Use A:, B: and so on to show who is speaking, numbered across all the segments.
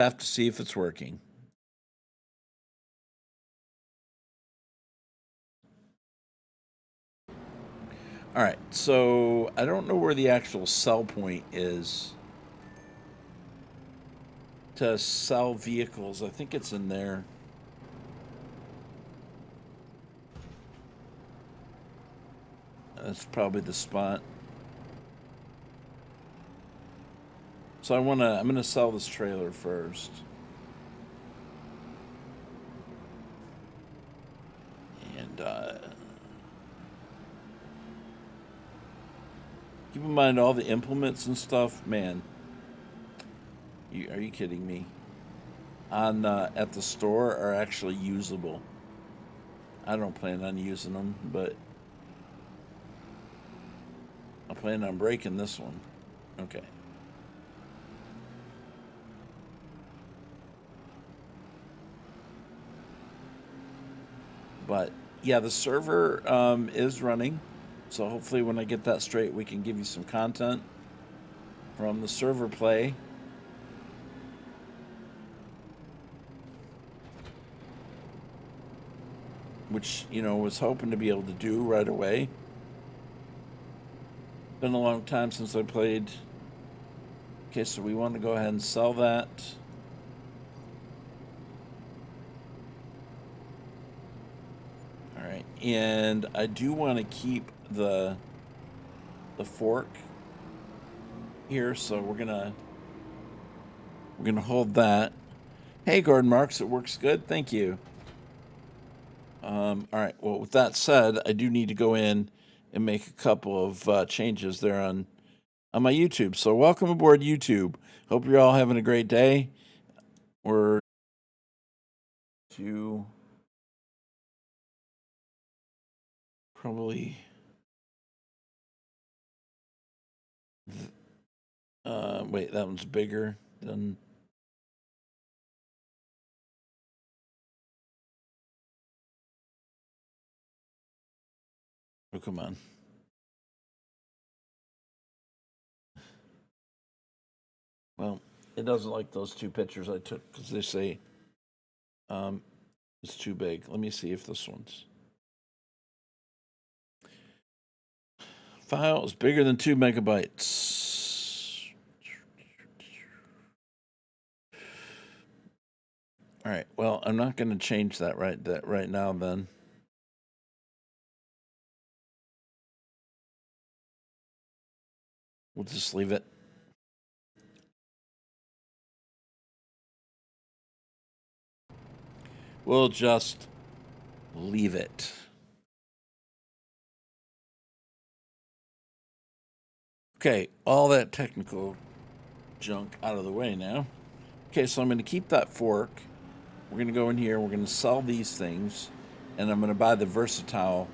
A: Have to see if it's working. All right, so I don't know where the actual sell point is to sell vehicles. I think it's in there. That's probably the spot. So I'm gonna sell this trailer first. And keep in mind all the implements and stuff, man. Are you kidding me? On at the store are actually usable. I don't plan on using them, but I plan on breaking this one. Okay. But yeah, the server is running. So hopefully, when I get that straight, we can give you some content from the server play. Which, was hoping to be able to do right away. Been a long time since I played. Okay, so we want to go ahead and sell that. All right, and I do want to keep the fork here, so we're gonna hold that. Hey, Gordon Marks, it works good. Thank you. All right. Well, with that said, I do need to go in and make a couple of changes there on my YouTube. So welcome aboard YouTube. Hope you're all having a great day. We're to probably wait, that one's bigger than oh, come on. Well, it doesn't like those two pictures I took because they say it's too big. Let me see if this one's file is bigger than 2 megabytes. All right. Well, I'm not going to change that right now. Then we'll just leave it. We'll just leave it. Okay, all that technical junk out of the way now. Okay, so I'm going to keep that fork. We're going to go in here. We're going to sell these things, and I'm going to buy the versatile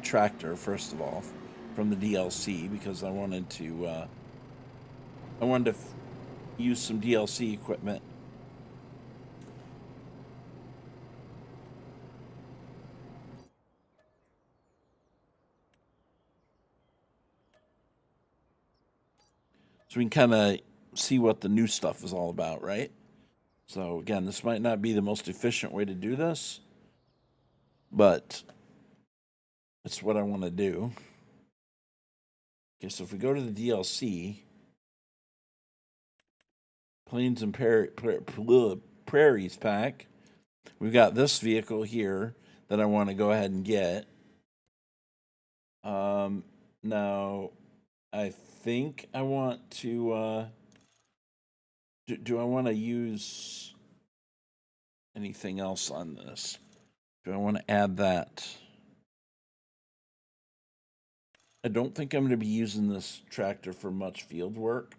A: tractor first of all from the DLC because I wanted to use some DLC equipment. So we can kind of see what the new stuff is all about, right? So again, this might not be the most efficient way to do this, but it's what I want to do. Okay, so if we go to the DLC, Plains and Prairies pack, we've got this vehicle here that I want to go ahead and get. Now, I think I want to. Do I want to use anything else on this? Do I want to add that? I don't think I'm going to be using this tractor for much field work.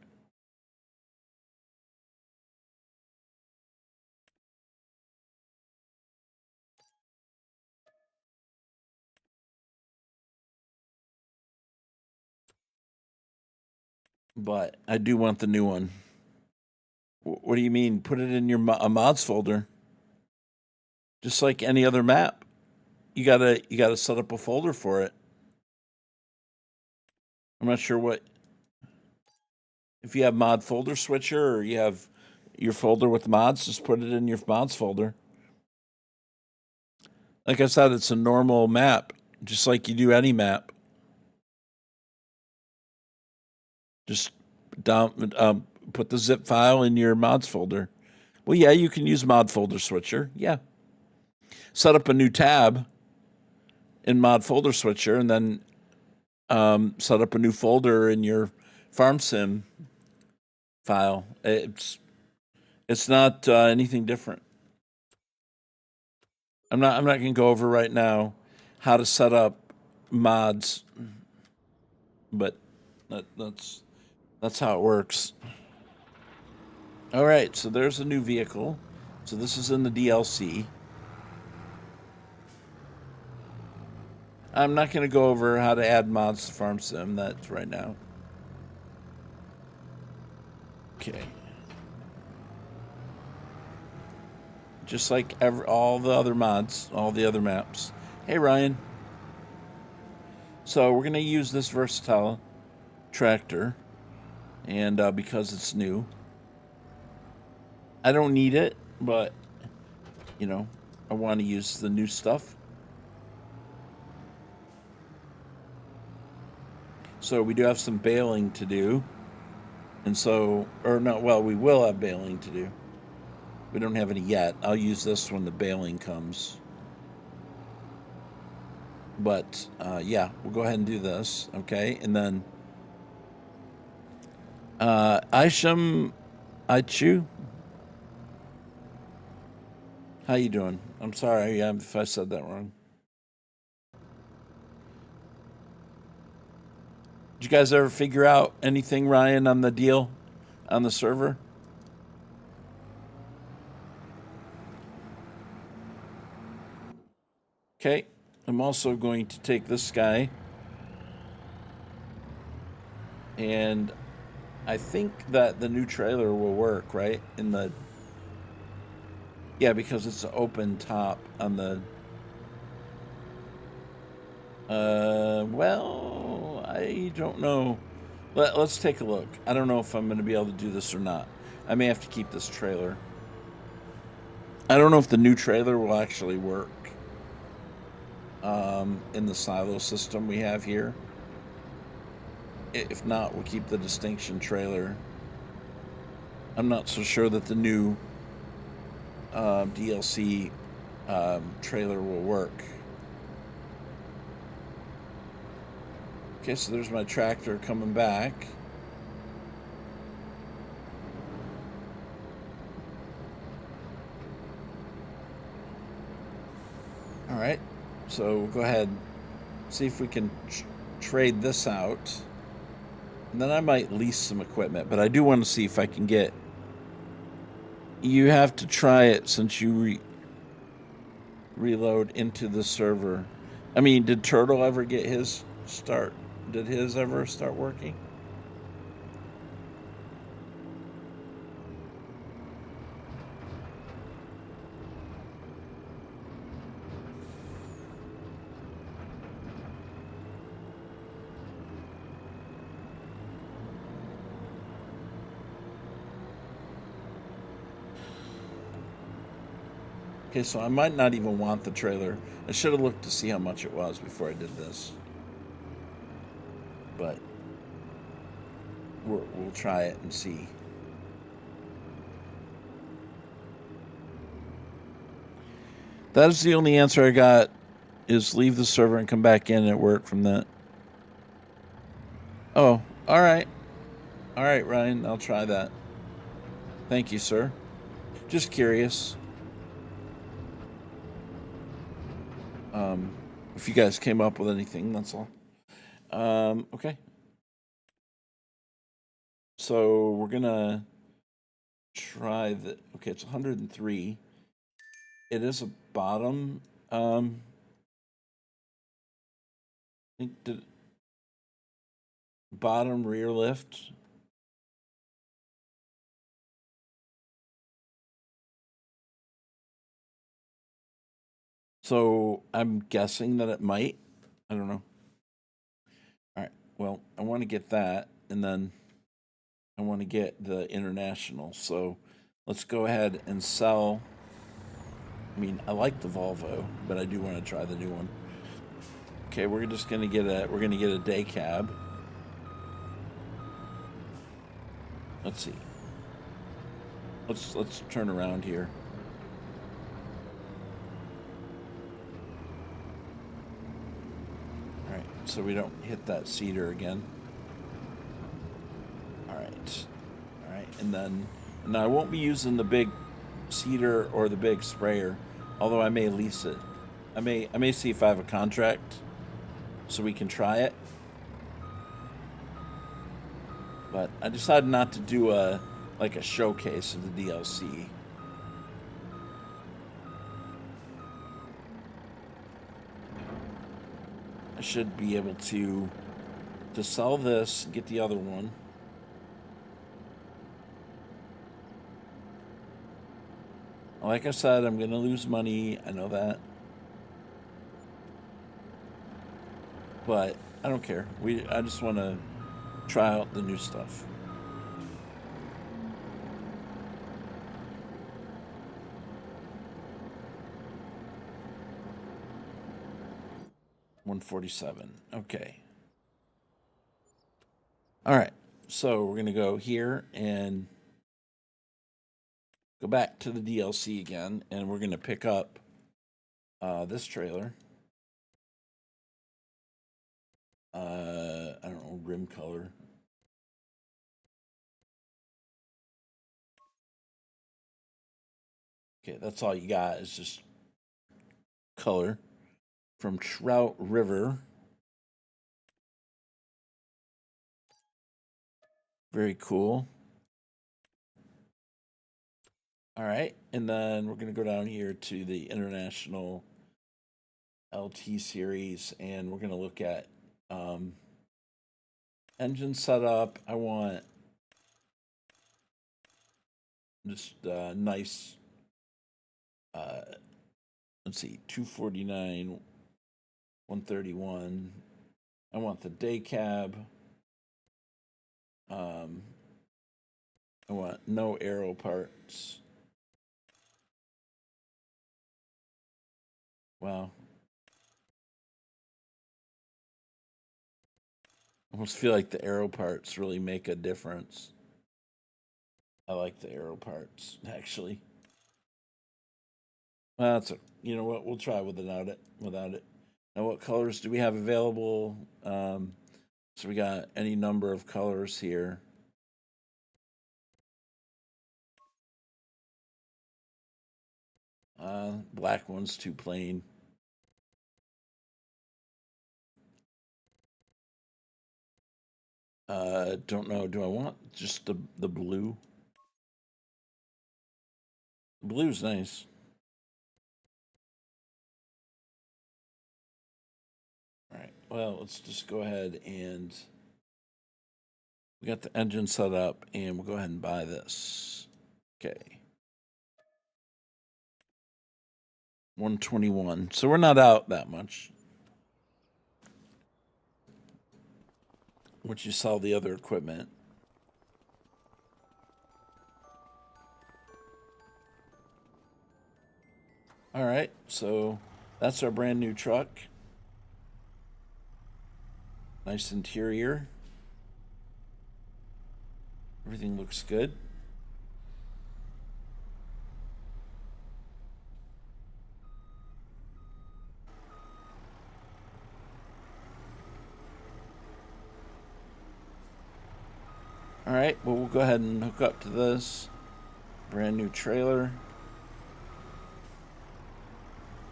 A: But I do want the new one. What do you mean? Put it in your mods folder, just like any other map. You gotta set up a folder for it. I'm not sure what if you have mod folder switcher or you have your folder with mods, just put it in your mods folder. Like I said, it's a normal map, just like you do any map. Just put the zip file in your mods folder. Well, yeah, you can use mod folder switcher. Yeah. Set up a new tab in mod folder switcher and then set up a new folder in your farm sim file. It's not anything different. I'm not going to go over right now how to set up mods, but that's how it works. All right, so there's a new vehicle. So this is in the DLC. I'm not going to go over how to add mods to Farm Sim. That's right now. Okay. Just like all the other mods, all the other maps. Hey, Ryan. So we're going to use this versatile tractor, and because it's new, I don't need it, but I want to use the new stuff. So we do have some baling to do, and so we will have baling to do. We don't have any yet. I'll use this when the baling comes. But yeah, we'll go ahead and do this, okay? And then Isham Aichu, how you doing? I'm sorry if I said that wrong. Did you guys ever figure out anything, Ryan, on the deal on the server? Okay, I'm also going to take this guy, and I think that the new trailer will work, right? Yeah, because it's an open top on the. Well, I don't know. Let's take a look. I don't know if I'm going to be able to do this or not. I may have to keep this trailer. I don't know if the new trailer will actually work in the silo system we have here. If not, we'll keep the distinction trailer. I'm not so sure that the new DLC trailer will work. Okay, so there's my tractor coming back. All right, so we'll go ahead and see if we can trade this out. And then I might lease some equipment, but I do want to see if I can get. You have to try it since you reload into the server. I mean, did Turtle ever get his start? Did his ever start working? Okay, so I might not even want the trailer. I should have looked to see how much it was before I did this. But we'll try it and see. That is the only answer I got, is leave the server and come back in and it worked from that. Oh, all right. All right, Ryan, I'll try that. Thank you, sir. Just curious. If you guys came up with anything, that's all. Okay. So we're gonna try the. Okay, it's 103. It is a bottom. I think the bottom rear lift. So I'm guessing that it might. I don't know. All right. Well, I want to get that, and then I want to get the international. So let's go ahead and sell. I mean, I like the Volvo, but I do want to try the new one. Okay, we're just gonna get a day cab. Let's see. Let's turn around here. All right, so we don't hit that cedar again. All right, and then I won't be using the big cedar or the big sprayer, although I may lease it. I may see if I have a contract, so we can try it. But I decided not to do a showcase of the DLC. I should be able to sell this, get the other one. Like I said, I'm gonna lose money. I know that, but I don't care. I just want to try out the new stuff. $147. Okay. All right. So we're gonna go here and go back to the DLC again, and we're gonna pick up this trailer. I don't know, rim color. Okay, that's all you got is just color from Trout River. Very cool. All right, and then we're going to go down here to the International LT series, and we're going to look at engine setup. I want just nice, let's see, 249, 131. I want the day cab. I want no aero parts. Wow. I almost feel like the aero parts really make a difference. I like the aero parts, actually. Well, you know what? We'll try without it. Now, what colors do we have available? So we got any number of colors here. Black one's too plain. Don't know. Do I want just the blue? Blue's nice. All right. Well, let's just go ahead and we got the engine set up, and we'll go ahead and buy this. Okay. 121. So we're not out that much. Once you sell the other equipment. All right, so that's our brand new truck. Nice interior. Everything looks good. All right, well, we'll go ahead and hook up to this brand new trailer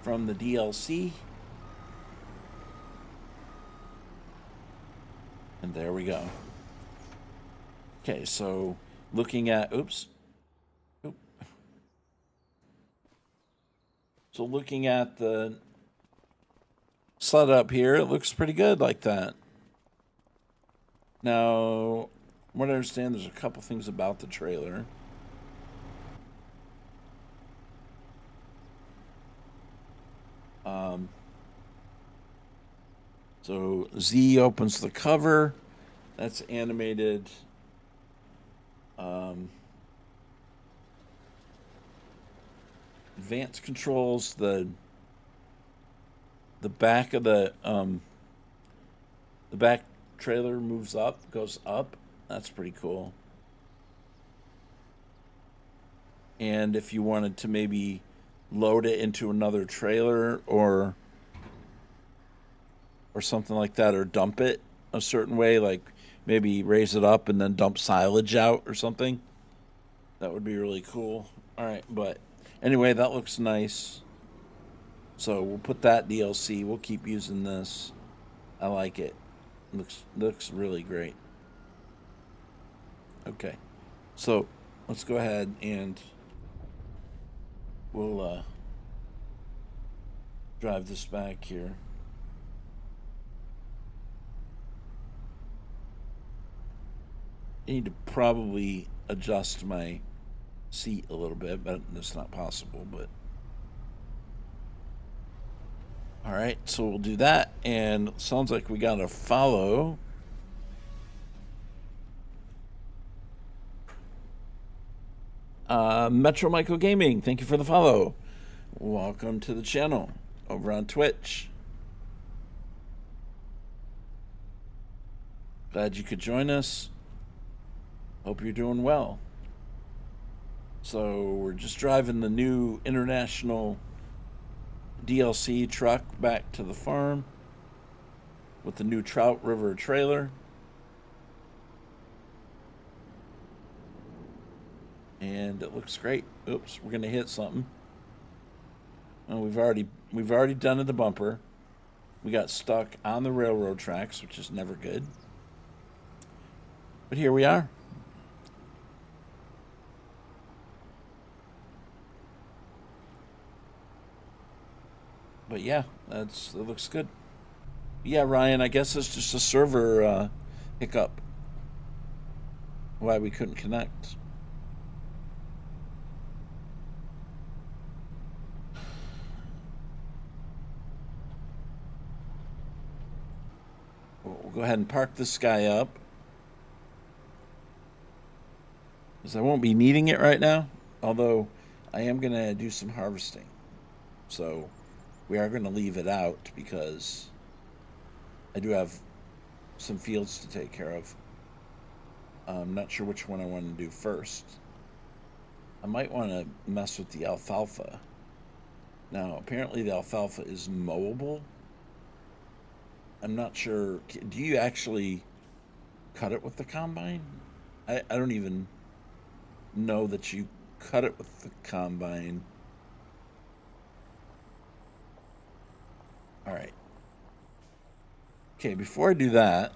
A: from the DLC. And there we go. Okay, so looking at, So looking at the setup here, it looks pretty good like that. Now, what I understand, there's a couple things about the trailer. So Z opens the cover. That's animated. advanced controls, the back of the back trailer moves up, goes up. That's pretty cool. And if you wanted to maybe load it into another trailer or something like that, or dump it a certain way, like maybe raise it up and then dump silage out or something, that would be really cool. All right, but anyway, that looks nice. So we'll put that DLC. We'll keep using this. I like it. Looks really great. Okay, so let's go ahead and we'll drive this back here. I need to probably adjust my seat a little bit, but that's not possible. But all right, so we'll do that. And sounds like we got a follow. Metro Michael Gaming, thank you for the follow. Welcome to the channel over on Twitch. Glad you could join us. Hope you're doing well. So we're just driving the new international DLC truck back to the farm with the new Trout River trailer. And it looks great. Oops, we're gonna hit something. Oh, we've already done the bumper. We got stuck on the railroad tracks, which is never good. But here we are. But yeah, that looks good. Yeah, Ryan, I guess it's just a server hiccup. Why we couldn't connect. We'll go ahead and park this guy up, because I won't be needing it right now. Although I am going to do some harvesting. So we are going to leave it out because I do have some fields to take care of. I'm not sure which one I want to do first. I might want to mess with the alfalfa. Now, apparently the alfalfa is mowable. I'm not sure. Do you actually cut it with the combine? I don't even know that you cut it with the combine. All right. Okay, before I do that,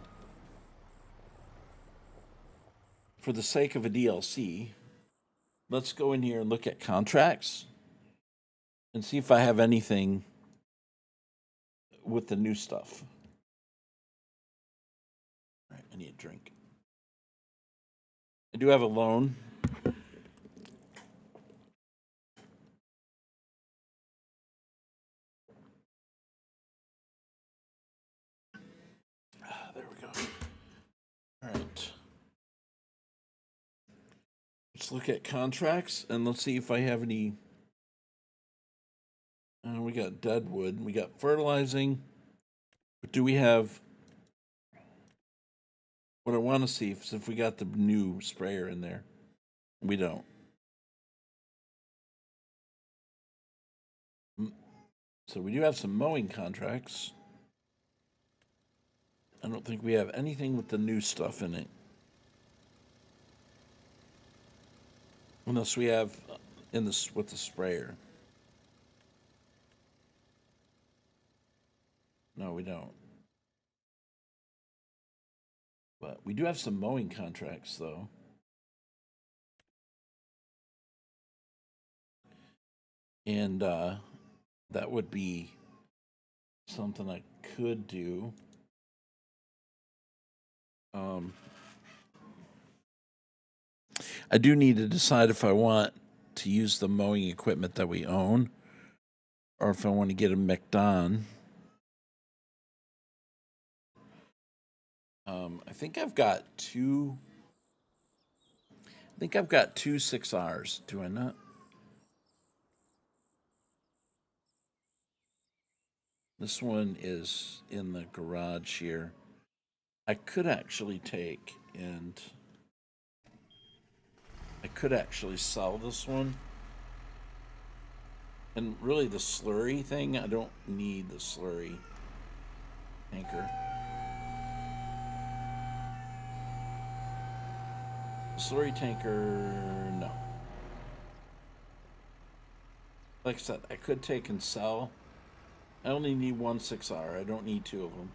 A: for the sake of a DLC, let's go in here and look at contracts and see if I have anything with the new stuff. All right, I need a drink. I do have a loan. There we go. All right. Let's look at contracts and let's see if I have any. We got deadwood. We got fertilizing. But do we have. What I want to see is if we got the new sprayer in there. We don't. So we do have some mowing contracts. I don't think we have anything with the new stuff in it. Unless we have in this with the sprayer. No, we don't. But we do have some mowing contracts though. And that would be something I could do. I do need to decide if I want to use the mowing equipment that we own or if I want to get a McDon. I think I've got two. I think I've got two 6Rs. Do I not? This one is in the garage here. I could actually take and I could actually sell this one. And really, the slurry thing, I don't need the slurry tanker. The slurry tanker, no. Like I said, I could take and sell. I only need one 6R. I don't need two of them.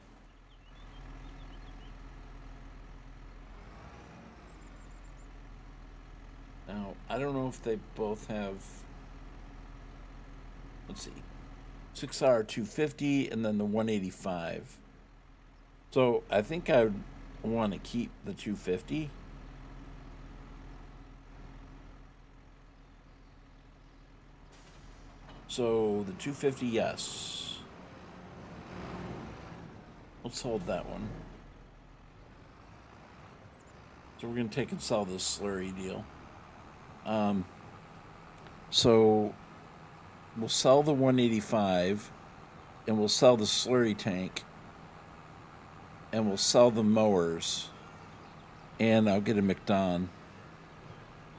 A: Now, I don't know if they both have. Let's see. 6R 250 and then the 185. So I think I would want to keep the 250. So the 250, yes. Let's hold that one. So we're going to take and sell this slurry deal. So we'll sell the 185 and we'll sell the slurry tank and we'll sell the mowers and I'll get a McDon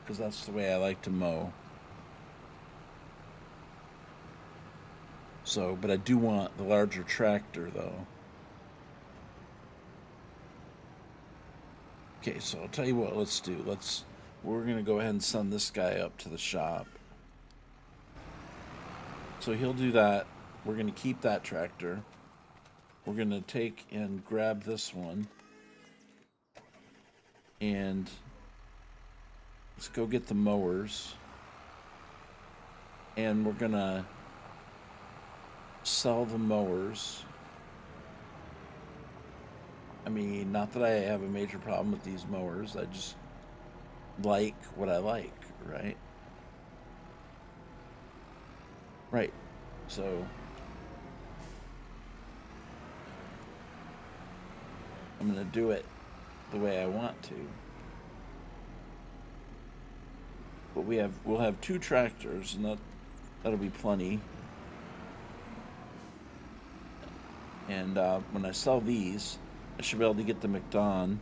A: because that's the way I like to mow. So, but I do want the larger tractor though. Okay, so I'll tell you what, let's do. We're going to go ahead and send this guy up to the shop. So he'll do that. We're going to keep that tractor. We're going to take and grab this one. And let's go get the mowers. And we're going to sell the mowers. I mean, not that I have a major problem with these mowers. I just like what I like, right? Right. So I'm going to do it the way I want to. But we'll have two tractors and that'll be plenty. And when I sell these, I should be able to get the McDon.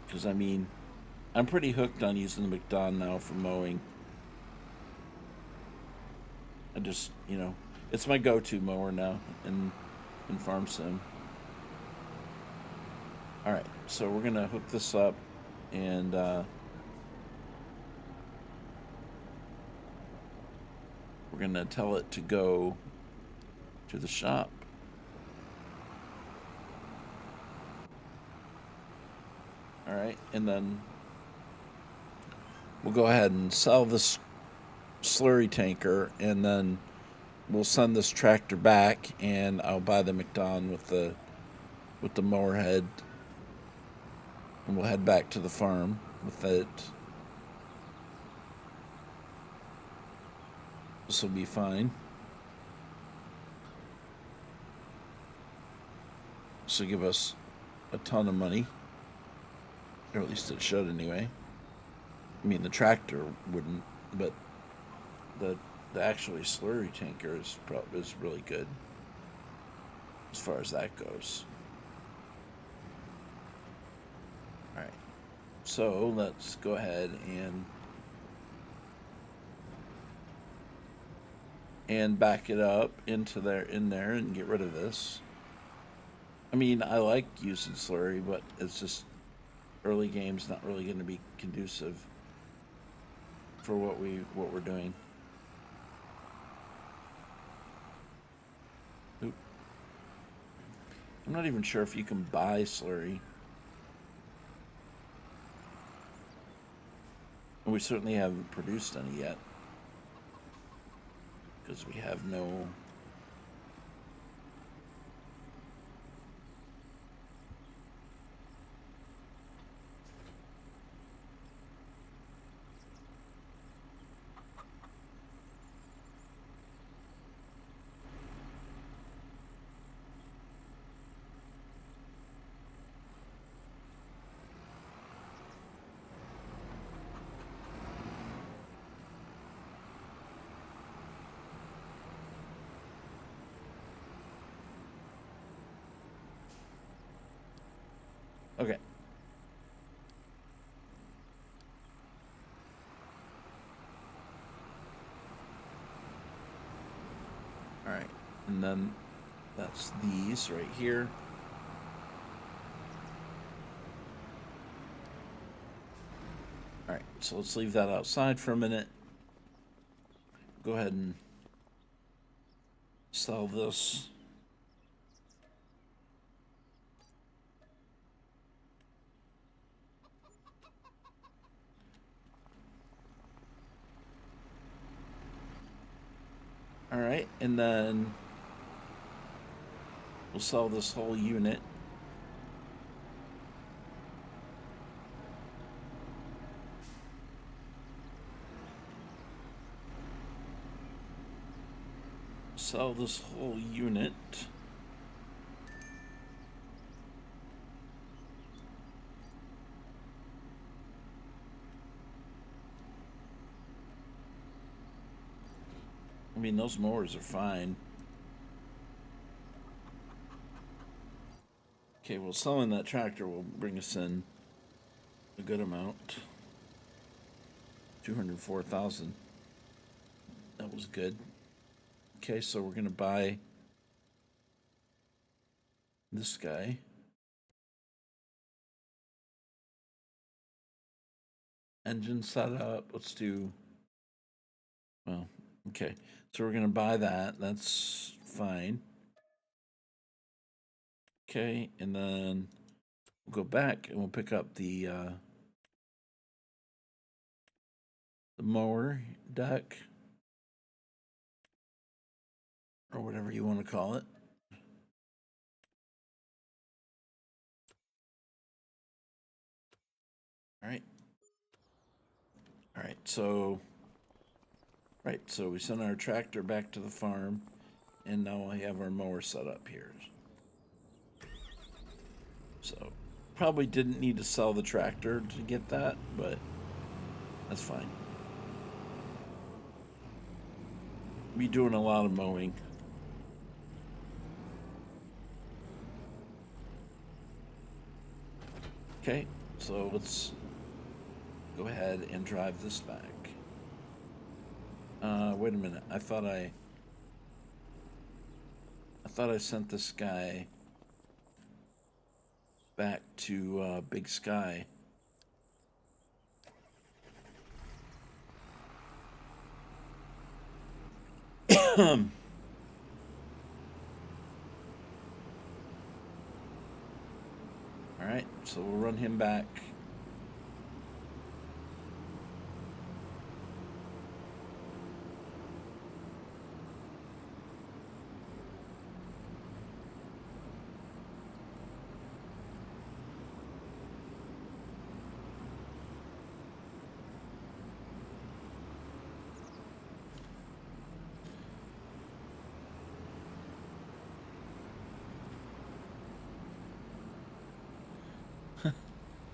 A: Because, I mean, I'm pretty hooked on using the McDon now for mowing. I just, it's my go-to mower now in Farm Sim. Alright, so we're going to hook this up and we're going to tell it to go to the shop. Alright, and then we'll go ahead and sell this slurry tanker and then we'll send this tractor back and I'll buy the McDon with the mower head and we'll head back to the farm with it. This will be fine. This will give us a ton of money. Or at least it should anyway. I mean, the tractor wouldn't, but the actually slurry tanker is really good as far as that goes. All right, so let's go ahead and back it up in there and get rid of this. I mean, I like using slurry, but it's just early game's not really going to be conducive for what we're doing. Oop. I'm not even sure if you can buy slurry. And we certainly haven't produced any yet. Because we have no... Okay. All right. And then that's these right here. All right. So let's leave that outside for a minute. Go ahead and sell this. All right. And then we'll sell this whole unit. Sell this whole unit. I mean, those mowers are fine. Okay, well, selling that tractor will bring us in a good amount. 204,000. That was good. Okay, so we're gonna buy this guy. Engine setup. Let's do. Well, okay. So we're gonna buy that. That's fine. Okay, and then we'll go back and we'll pick up the mower deck or whatever you want to call it. All right. All right. So we sent our tractor back to the farm, and now I have our mower set up here. So probably didn't need to sell the tractor to get that, but that's fine. Be doing a lot of mowing. Okay, so let's go ahead and drive this back. Wait a minute. I thought I sent this guy back to Big Sky. All right, so we'll run him back.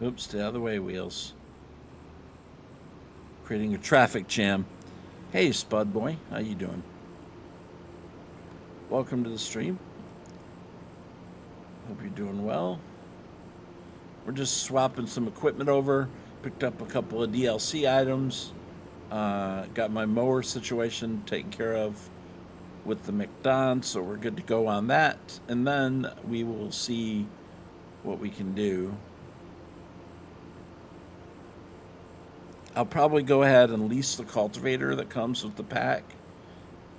A: Oops, stay out of the way, Wheels. Creating a traffic jam. Hey, Spud Boy, how you doing? Welcome to the stream. Hope you're doing well. We're just swapping some equipment over. Picked up a couple of DLC items. Got my mower situation taken care of with the McDon, so we're good to go on that. And then we will see what we can do. I'll probably go ahead and lease the cultivator that comes with the pack.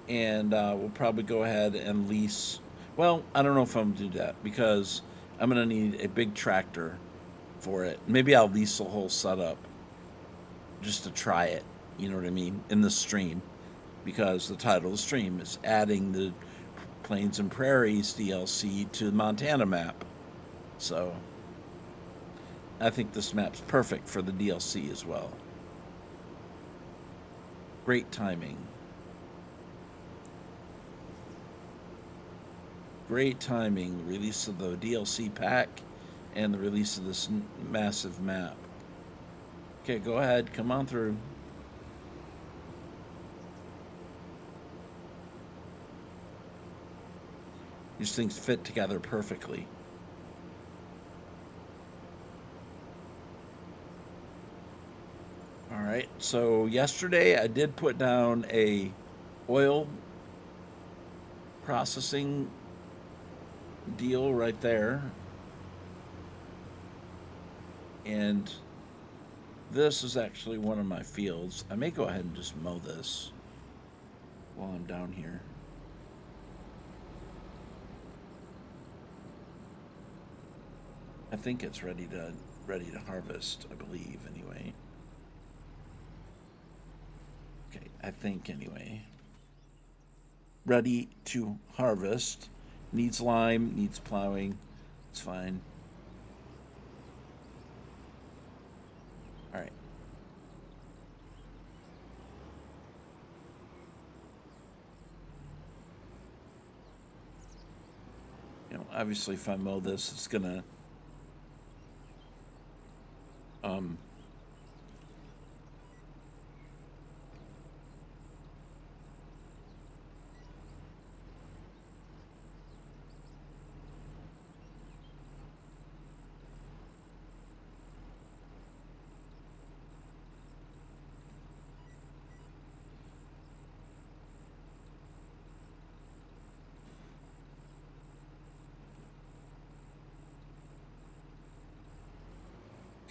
A: And we'll probably go ahead and lease. Well, I don't know if I'm going to do that because I'm going to need a big tractor for it. Maybe I'll lease the whole setup just to try it. You know what I mean? In the stream. Because the title of the stream is adding the Plains and Prairies DLC to the Montana map. So I think this map's perfect for the DLC as well. Great timing. Great timing. The release of the DLC pack and the release of this massive map. Okay, go ahead. Come on through. These things fit together perfectly. All right. So yesterday I did put down a oil processing deal right there. And this is actually one of my fields. I may go ahead and just mow this while I'm down here. I think it's ready to harvest, I believe anyway. Okay, I think anyway. Ready to harvest. Needs lime, needs plowing. It's fine. All right. Obviously, if I mow this, it's gonna um,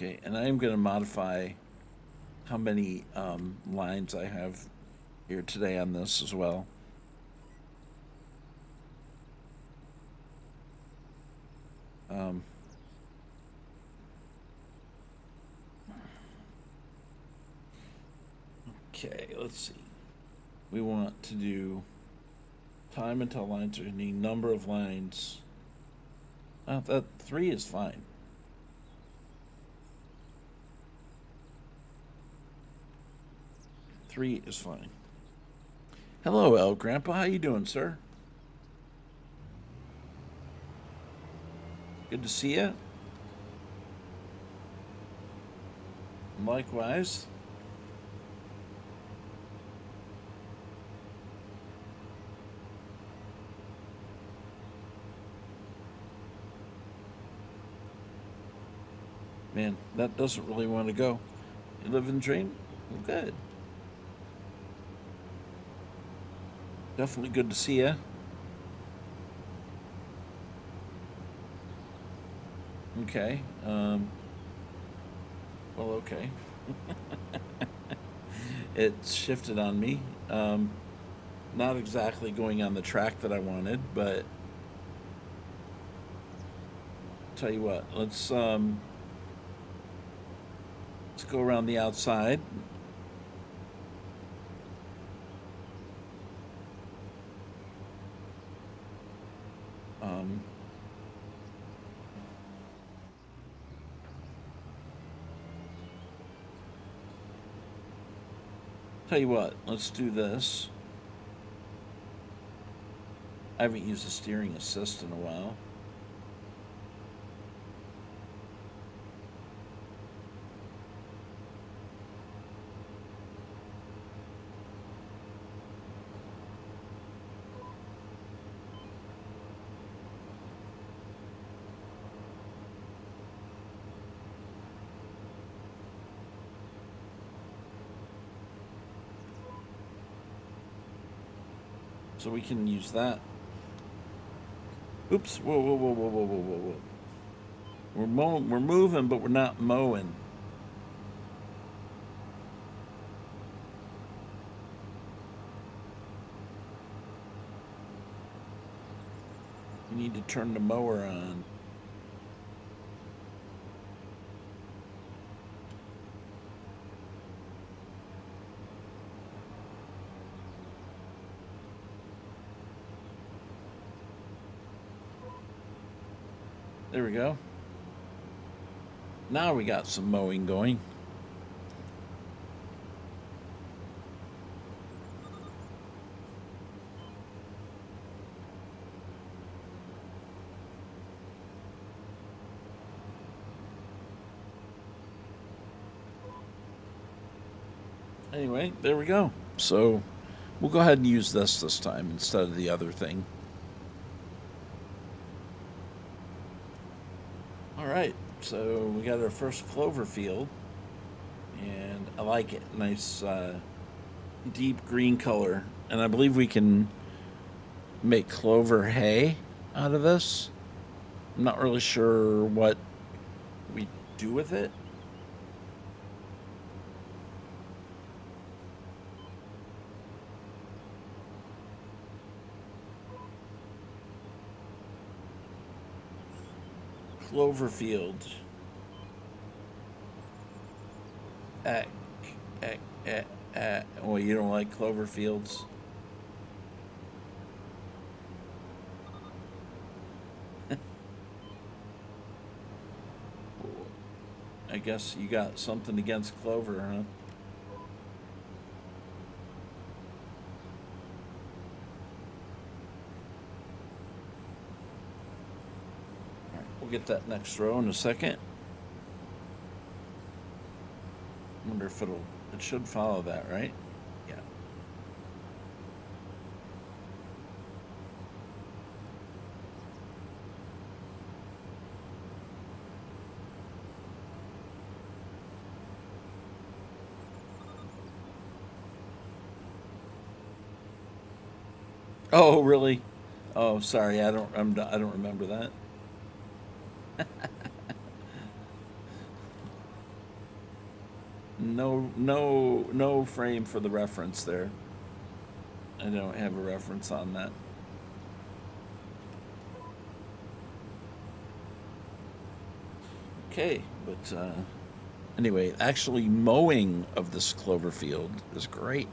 A: okay, and I am gonna modify how many lines I have here today on this as well. Um, okay, let's see. We want to do time until lines are ending, number of lines. That 3 is fine. Three is fine. Hello, El Grandpa. How you doing, sir? Good to see you. Likewise. Man, that doesn't really want to go. You live in dream? Well, good. Definitely good to see you. Okay. Well, okay. It shifted on me. Not exactly going on the track that I wanted, but tell you what, let's go around the outside. Um, Tell you what, let's do this. I haven't used a steering assist in a while. So we can use that. Oops! Whoa! Whoa! Whoa! Whoa! Whoa! Whoa! Whoa! Whoa! We're moving, but we're not mowing. We need to turn the mower on. There we go. Now we got some mowing going. Anyway, there we go. So we'll go ahead and use this time instead of the other thing. All right, so we got our first clover field, and I like it. Nice deep green color. And I believe we can make clover hay out of this. I'm not really sure what we do with it. Cloverfield. Eh, well, you don't like clover fields? I guess you got something against clover, huh? All right, we'll get that next row in a second. I wonder if it should follow that, right? Yeah. Oh, really? Oh, sorry. I don't remember that. No frame for the reference there. I don't have a reference on that. Okay, but anyway, actually mowing of this clover field is great.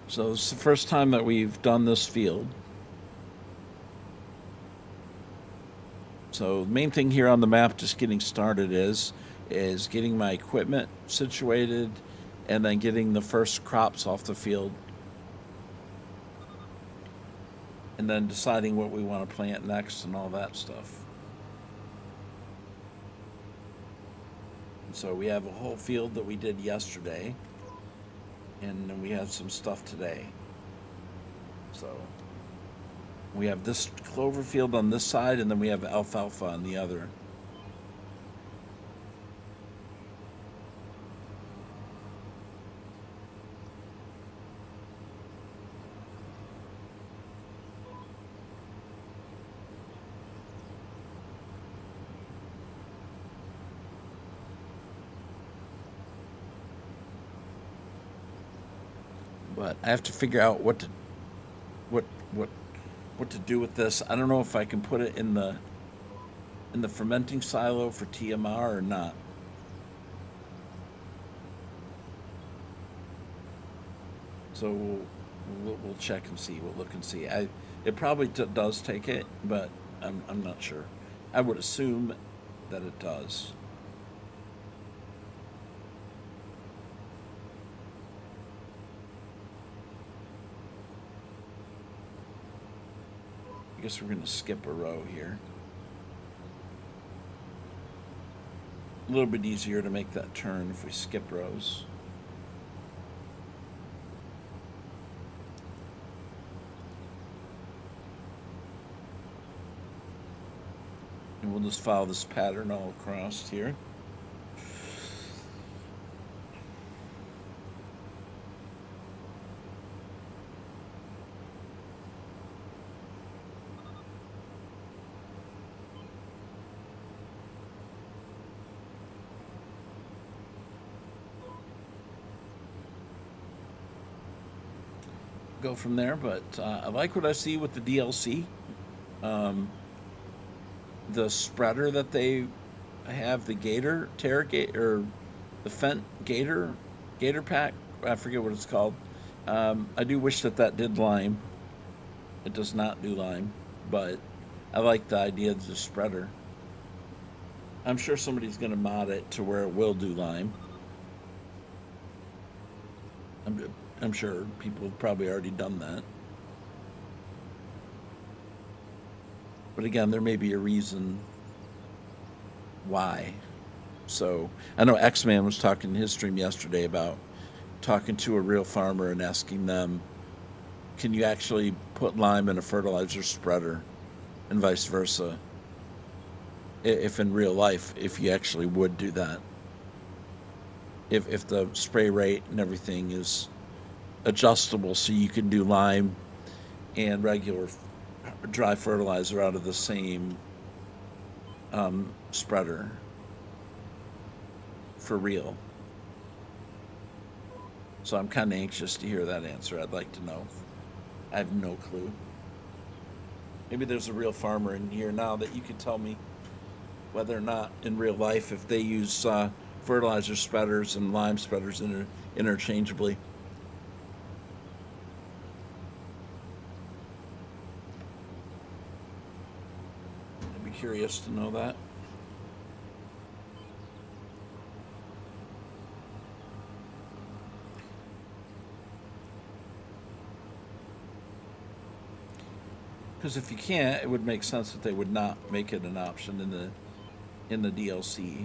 A: So it's the first time that we've done this field. So the main thing here on the map, just getting started, is getting my equipment situated, and then getting the first crops off the field, and then deciding what we want to plant next and all that stuff. So we have a whole field that we did yesterday, and then we have some stuff today. So we have this clover field on this side, and then we have alfalfa on the other. But I have to figure out what what what to do with this. I don't know if I can put it in the fermenting silo for TMR or not. So we'll check and see. We'll look and see. It probably does take it, but I'm not sure. I would assume that it does. I guess we're gonna skip a row here. A little bit easier to make that turn if we skip rows. And we'll just follow this pattern all across here. go from there. But I like what I see with the DLC. Um, the spreader that they have, the Gator Terragate or the Fent Gator pack. I forget what it's called. I do wish that that did lime. It does not do lime, but I like the idea of the spreader. I'm sure somebody's going to mod it to where it will do lime. I'm sure people have probably already done that. But again, there may be a reason why. So I know X Man was talking in his stream yesterday about talking to a real farmer and asking them, can you actually put lime in a fertilizer spreader and vice versa? If in real life, if you actually would do that, if the spray rate and everything is adjustable so you can do lime and regular dry fertilizer out of the same spreader for real. So I'm kind of anxious to hear that answer. I'd like to know. I have no clue. Maybe there's a real farmer in here now that you could tell me whether or not in real life if they use fertilizer spreaders and lime spreaders interchangeably. I'd be curious to know that. Because if you can't, it would make sense that they would not make it an option in the DLC.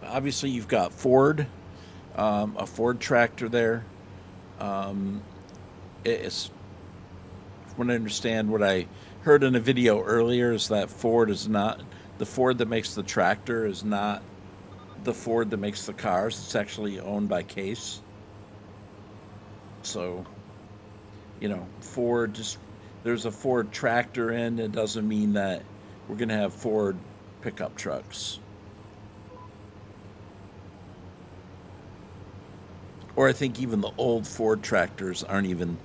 A: Obviously, you've got Ford, a Ford tractor there. Um, it's from what I understand, what I heard in a video earlier is that Ford is not the Ford that makes the tractor is not the Ford that makes the cars. It's actually owned by Case. So, Ford just there's a Ford tractor in. It doesn't mean that we're going to have Ford pickup trucks. Or I think even the old Ford tractors aren't even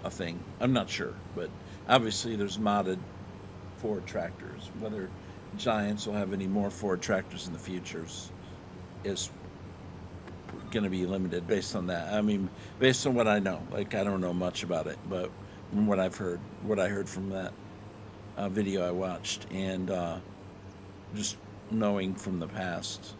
A: a thing. I'm not sure, but obviously there's modded Ford tractors. Whether Giants will have any more Ford tractors in the futures is going to be limited based on that. I mean, based on what I know. Like, I don't know much about it, but from what I've heard, what I heard from that video I watched, and just knowing from the past.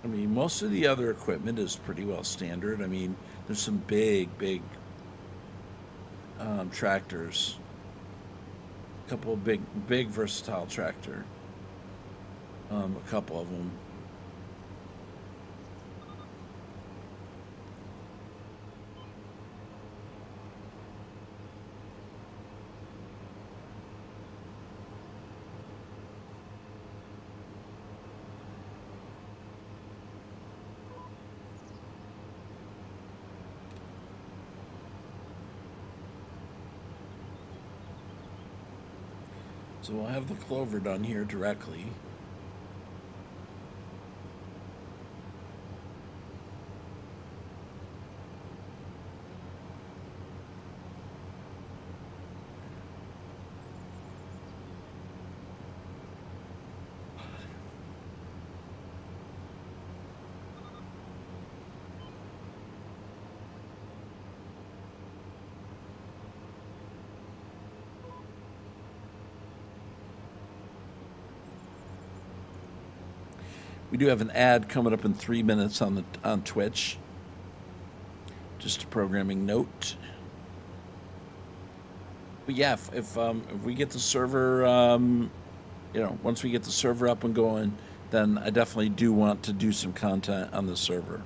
A: I mean, most of the other equipment is pretty well standard. I mean, there's some big tractors. A couple of big versatile tractor. A couple of them. So we'll have the clover done here directly. We do have an ad coming up in 3 minutes on Twitch. Just a programming note. But yeah, if we get the server, once we get the server up and going, then I definitely do want to do some content on the server.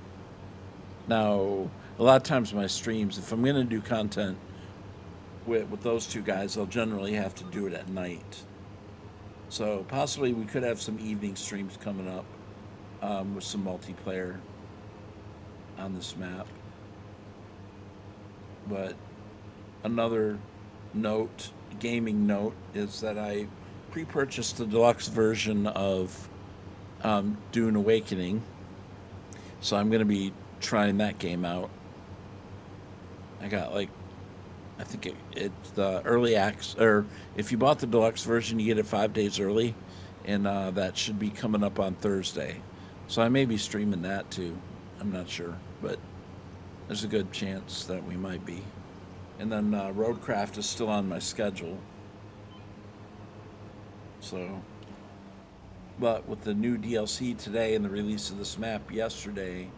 A: Now, a lot of times my streams, if I'm going to do content with those two guys, I'll generally have to do it at night. So possibly we could have some evening streams coming up. With some multiplayer on this map. But another note, gaming note, is that I pre-purchased the deluxe version of Dune Awakening, so I'm going to be trying that game out. I got like, I think it's the early access, or if you bought the deluxe version, you get it 5 days early, and that should be coming up on Thursday. So I may be streaming that too. I'm not sure, but there's a good chance that we might be. And then Roadcraft is still on my schedule. So, but with the new DLC today and the release of this map yesterday,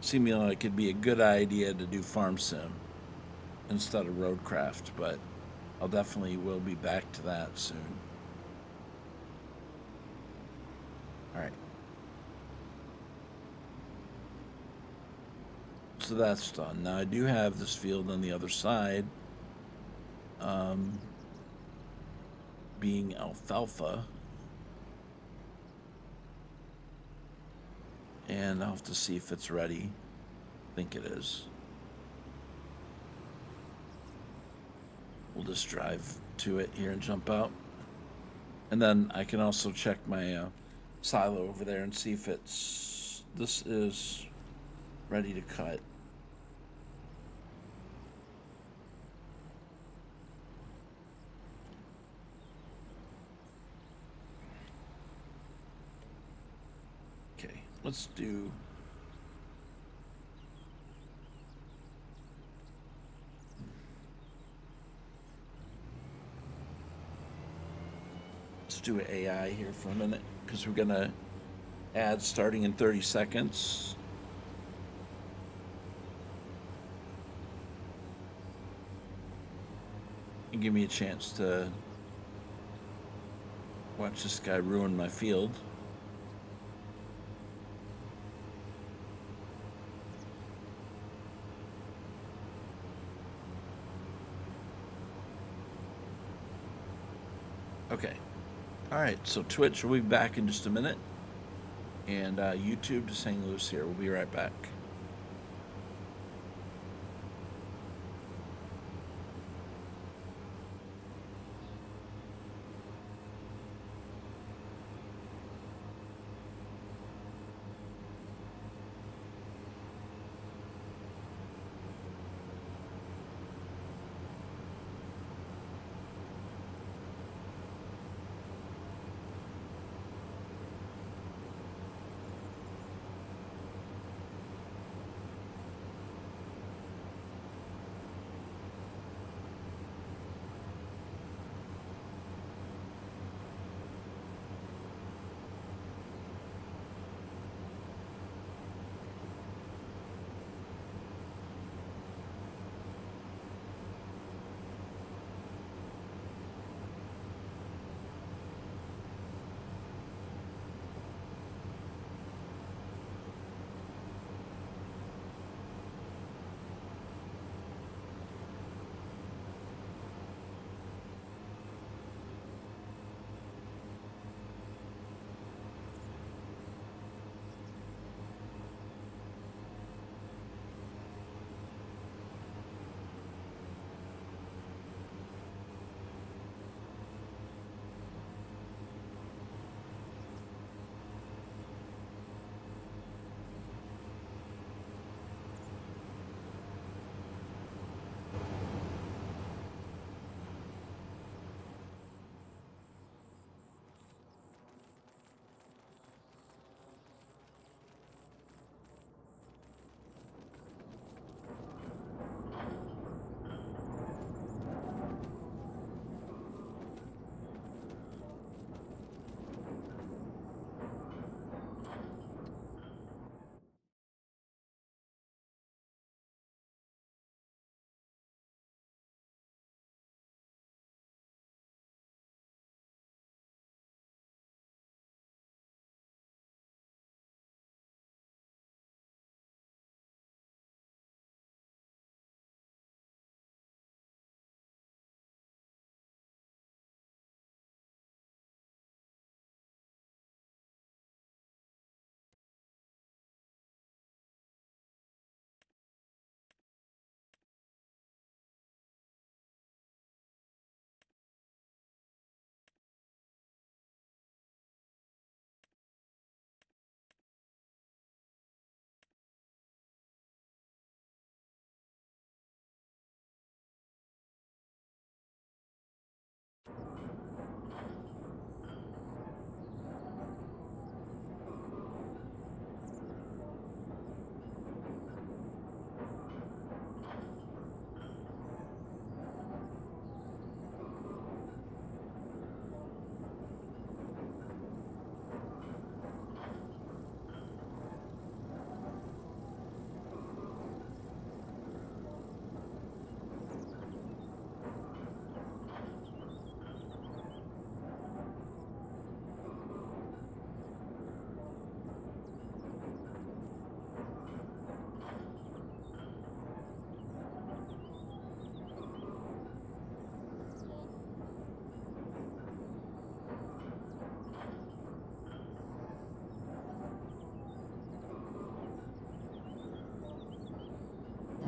A: seeming like it'd be a good idea to do Farm Sim instead of Roadcraft, but I'll definitely will be back to that soon. All right. So that's done. Now I do have this field on the other side, being alfalfa, and I'll have to see if it's ready. I think it is. We'll just drive to it here and jump out. And then I can also check my silo over there and see if this is ready to cut. Okay, let's do. Let's do AI here for a minute because we're gonna add starting in 30 seconds. And give me a chance to watch this guy ruin my field. Okay. All right, so Twitch will be back in just a minute. And YouTube to St. Louis here. We'll be right back.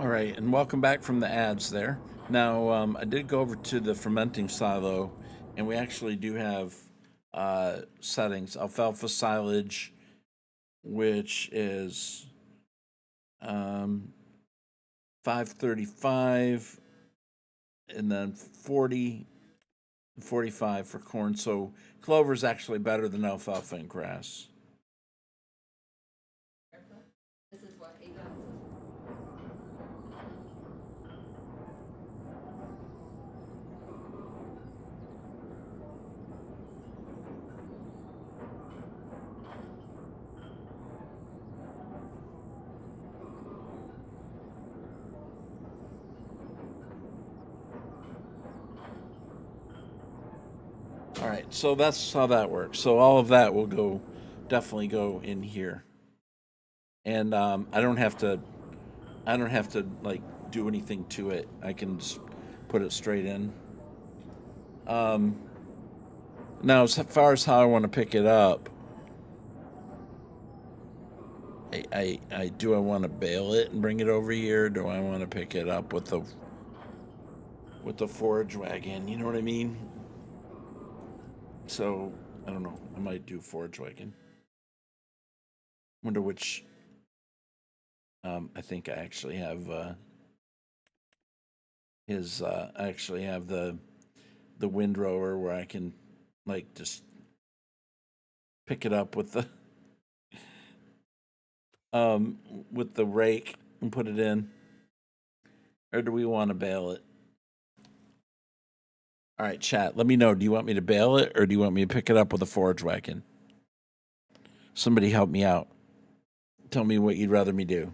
A: All right, and welcome back from the ads there. Now, I did go over to the fermenting silo, and we actually do have settings. Alfalfa silage, which is um, 535, and then 40, 45 for corn. So clover is actually better than alfalfa and grass. All right, so that's how that works. So all of that will definitely go in here, and I don't have to like do anything to it. I can just put it straight in. Um, Now, as far as how I want to pick it up, I do I want to bale it and bring it over here? Do I want to pick it up with the forage wagon? You know what I mean? So I don't know. I might do forage wagon. Wonder which. I think I actually have his. I actually have the windrower where I can like just pick it up um with the rake and put it in, or do we want to bale it? All right, chat. Let me know. Do you want me to bale it, or do you want me to pick it up with a forage wagon? Somebody help me out. Tell me what you'd rather me do.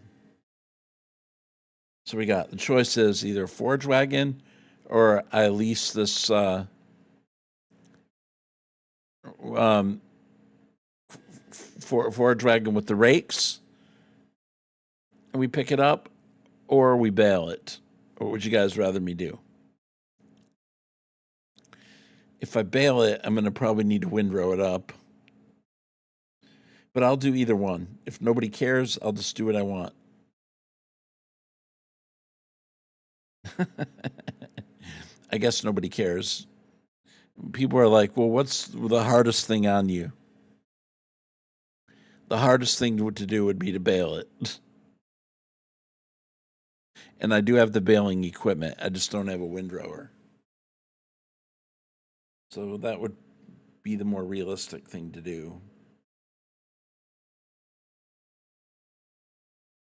A: So we got the choice is either a forage wagon, or I lease this um, forage wagon with the rakes, and we pick it up, or we bale it. What would you guys rather me do? If I bale it, I'm going to probably need to windrow it up. But I'll do either one. If nobody cares, I'll just do what I want. I guess nobody cares. People are like, well, what's the hardest thing on you? The hardest thing to do would be to bale it. And I do have the baling equipment. I just don't have a windrower. So that would be the more realistic thing to do.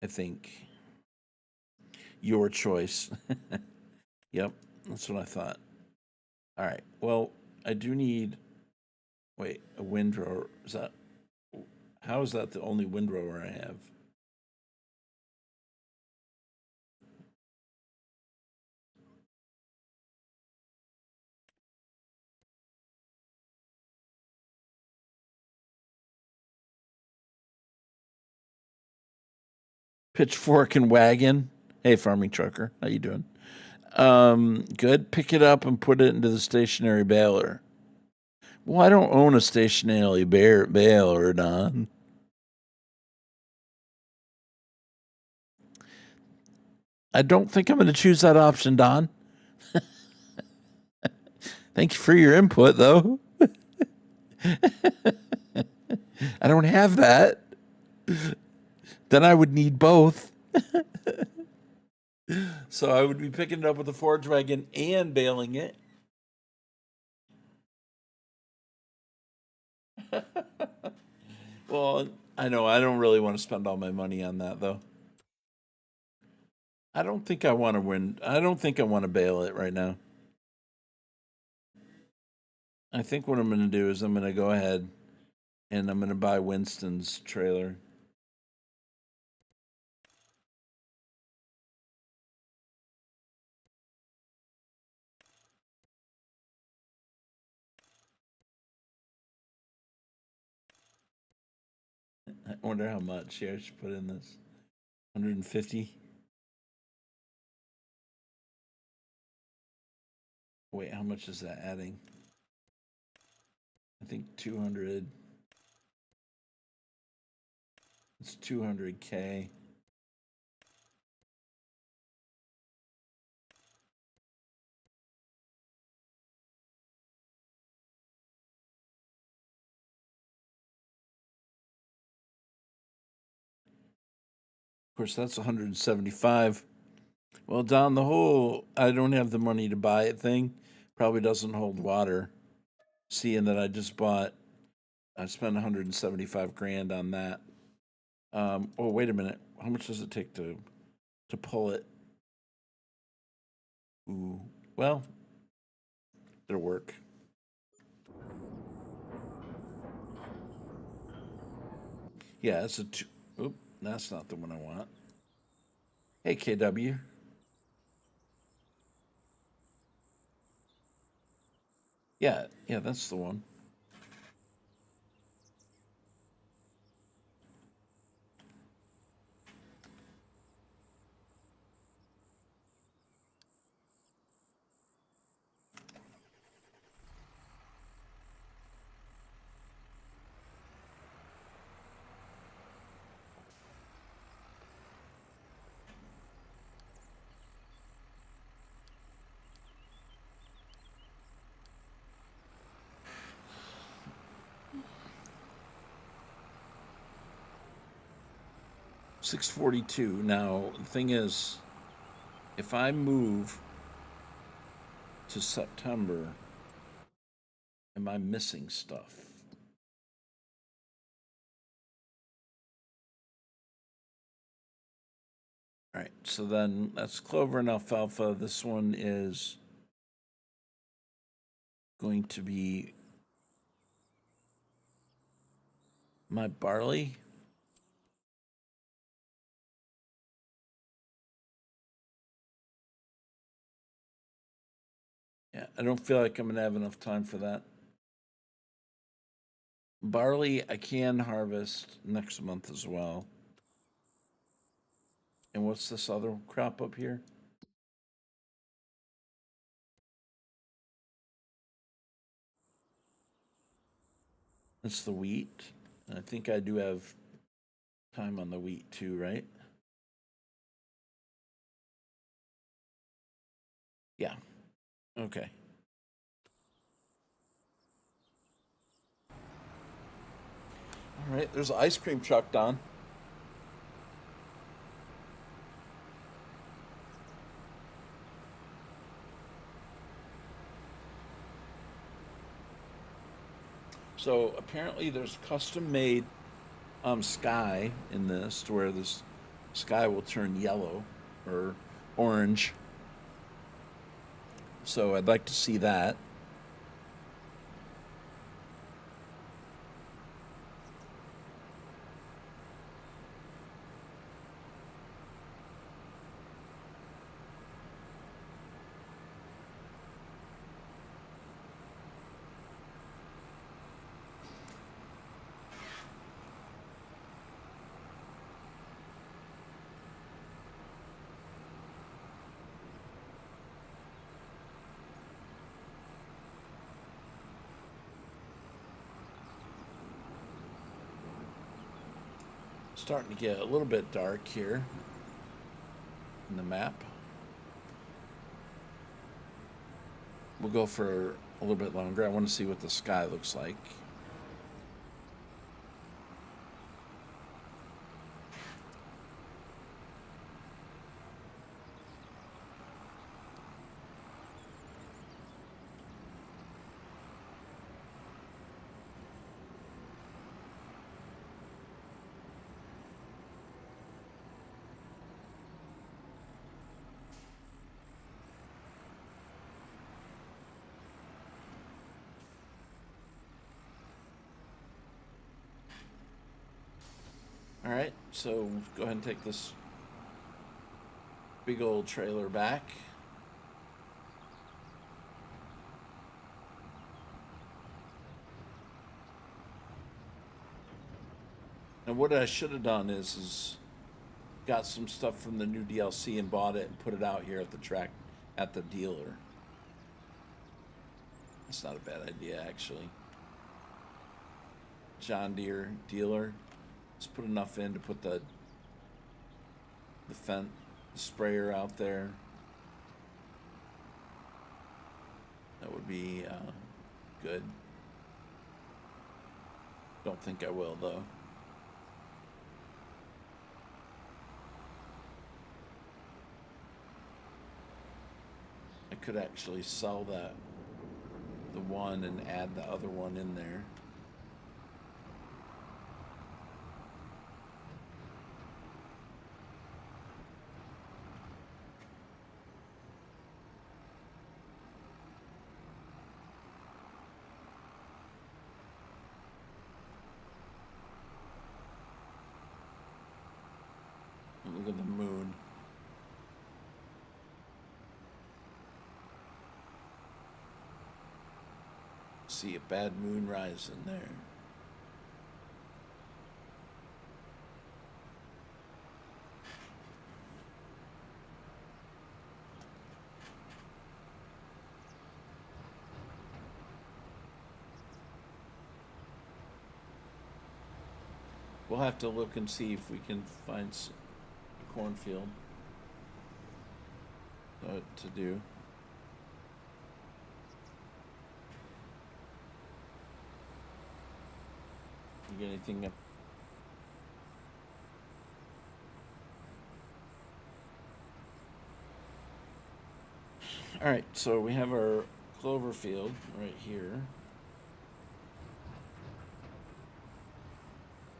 A: I think. Your choice. Yep, that's what I thought. All right. Well, I do need. Wait, a windrower. Is that. How is that the only windrower I have? Pitchfork and wagon. Hey, farming trucker, how you doing? Good. Pick it up and put it into the stationary baler. Well, I don't own a stationary baler, Don. I don't think I'm going to choose that option, Don. Thank you for your input, though. I don't have that. Then I would need both. So I would be picking it up with the forage wagon and baling it. Well, I know I don't really want to spend all my money on that, though. I don't think I want to win. I don't think I want to bail it right now. I think what I'm going to do is I'm going to go ahead and I'm going to buy Winston's trailer. I wonder how much here I should put in this. 150. Wait, how much is that adding? I think 200. It's 200K. Of course, that's 175. Well, down the hole, I don't have the money to buy it thing. Probably doesn't hold water. Seeing that I spent 175 grand on that. Oh, wait a minute. How much does it take to pull it? Ooh, well, it'll work. Yeah, it's a two. Oop, that's not the one I want. Hey, KW. Yeah, yeah, that's the one. 642. Now, the thing is, if I move to September, am I missing stuff? All right, so then that's clover and alfalfa. This one is going to be my barley. Yeah, I don't feel like I'm going to have enough time for that. Barley, I can harvest next month as well. And what's this other crop up here? It's the wheat. I think I do have time on the wheat too, right? Yeah. Okay. All right. There's an ice cream truck, Don. So apparently there's custom made sky in this to where this sky will turn yellow or orange. So I'd like to see that. Starting to get a little bit dark here in the map. We'll go for a little bit longer. I want to see what the sky looks like. All right, so go ahead and take this big old trailer back. And what I should have done is got some stuff from the new DLC and bought it and put it out here at the track at the dealer. That's not a bad idea, actually. John Deere dealer. Let's put enough in to put the sprayer out there. That would be good. Don't think I will though. could actually sell the one and add the other one in there. Look at the moon. See a bad moon rising there. We'll have to look and see if we can find a cornfield to do. You get anything up? All right, so we have our clover field right here.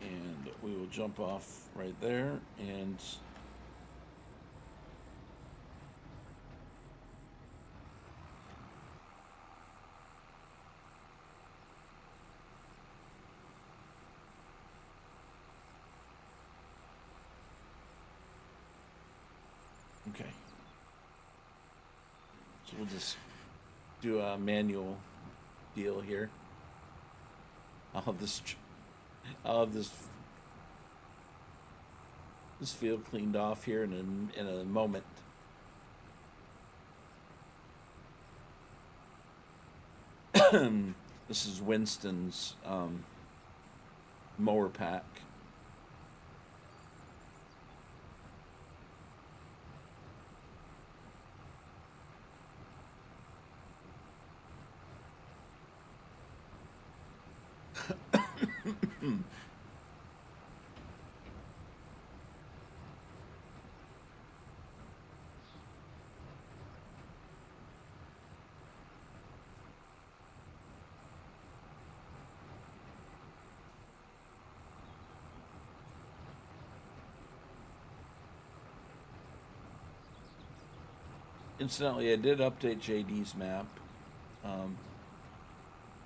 A: And we will jump off right there and okay. So we'll just do a manual deal here. I'll have this field cleaned off here in a moment. This is Winston's mower pack. Incidentally, I did update JD's map.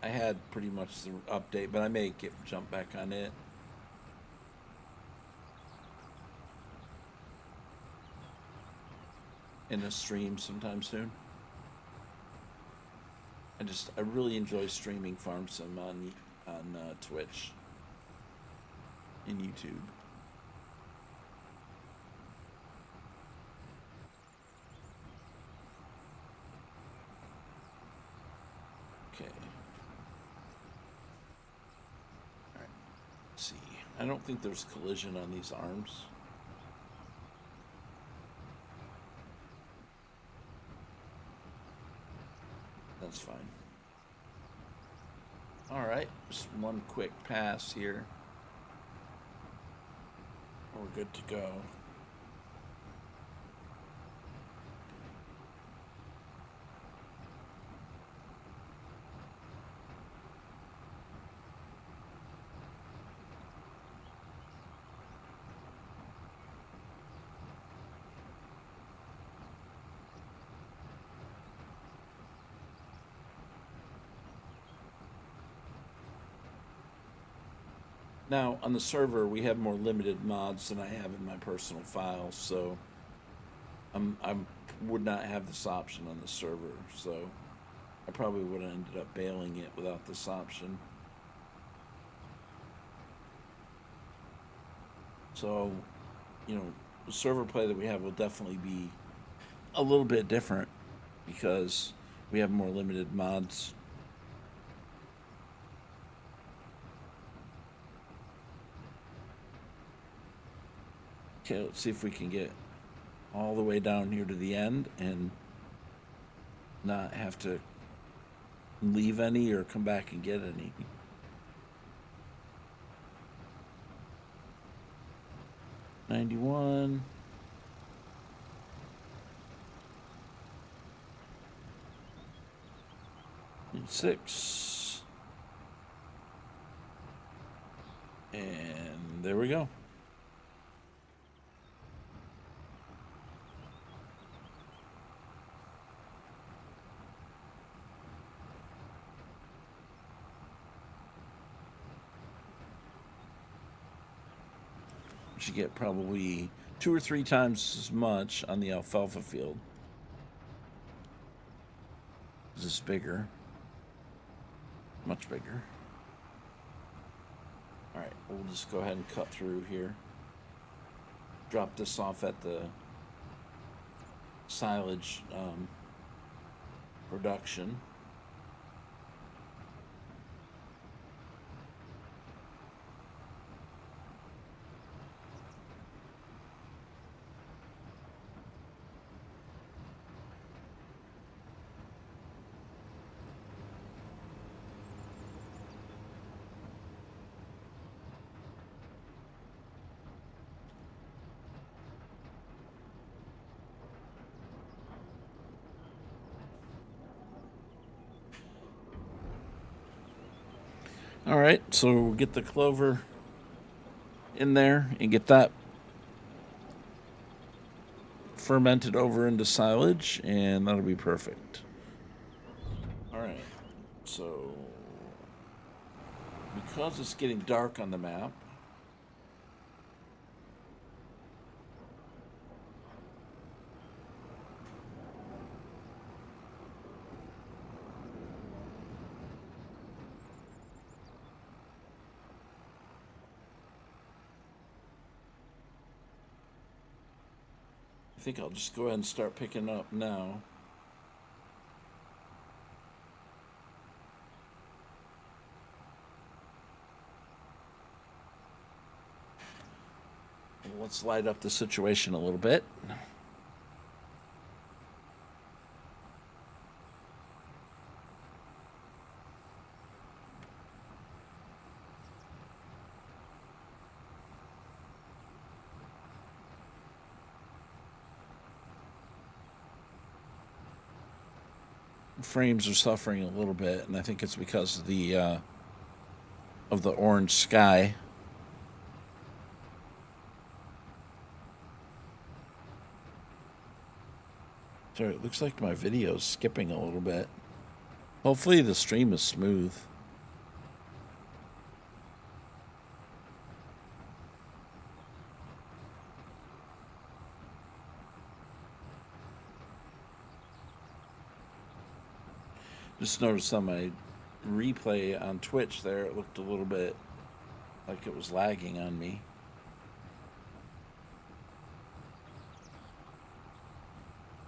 A: I had pretty much the update, but I may jump back on it. In a stream sometime soon. I really enjoy streaming Farm Sim on Twitch and YouTube. Okay. All right. Let's see. I don't think there's collision on these arms. That's fine. All right, just one quick pass here. We're good to go. Now, on the server, we have more limited mods than I have in my personal files, so I would not have this option on the server, so I probably would have ended up bailing it without this option. So, the server play that we have will definitely be a little bit different because we have more limited mods. Okay, let's see if we can get all the way down here to the end and not have to leave any or come back and get any. $91. 6. And there we go. We should get probably 2 or 3 times as much on the alfalfa field. This is bigger. Much bigger. Alright, we'll just go ahead and cut through here. Drop this off at the silage production. All right, so we'll get the clover in there and get that fermented over into silage, and that'll be perfect. All right, so because it's getting dark on the map, I think I'll just go ahead and start picking up now. Let's light up the situation a little bit. Frames are suffering a little bit, and I think it's because of the orange sky. Sorry, it looks like my video's skipping a little bit. Hopefully the stream is smooth. Just noticed on my replay on Twitch there, it looked a little bit like it was lagging on me.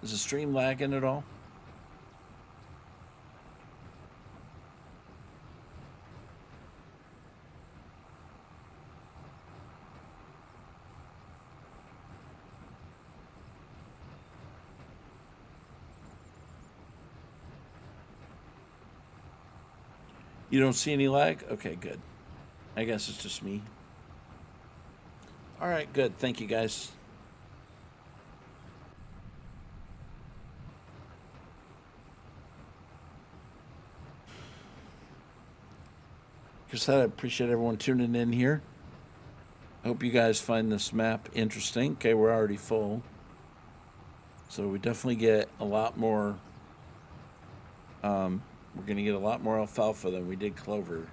A: Is the stream lagging at all? You don't see any lag? Okay, good. I guess it's just me. All right, good. Thank you, guys. Like I said, I appreciate everyone tuning in here. I hope you guys find this map interesting. Okay, we're already full. So we definitely get a lot more... we're going to get a lot more alfalfa than we did clover.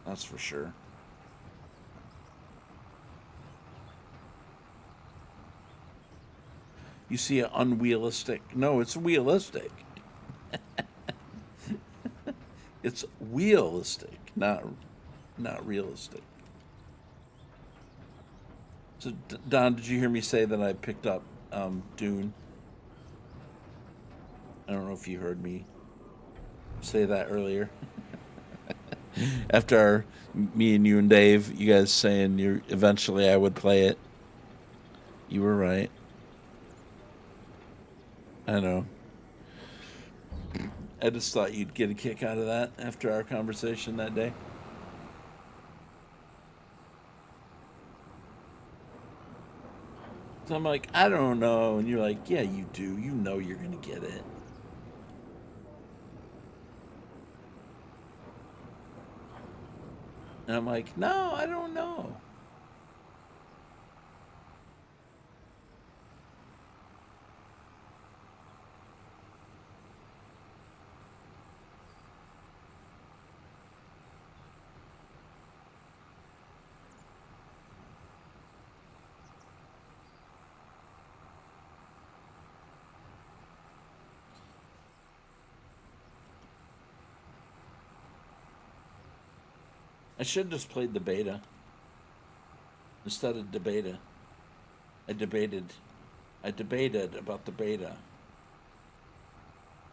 A: That's for sure. You see an unrealistic... No, it's realistic. It's realistic, not realistic. So, Don, did you hear me say that I picked up Dune? I don't know if you heard me say that earlier. After me and you and Dave, you guys saying eventually I would play it. You were right. I know. I just thought you'd get a kick out of that after our conversation that day. So I'm like, I don't know. And you're like, yeah, you do. You know you're going to get it. And I'm like, no, I don't know. I should have just played the beta instead of the beta. I debated. I debated about the beta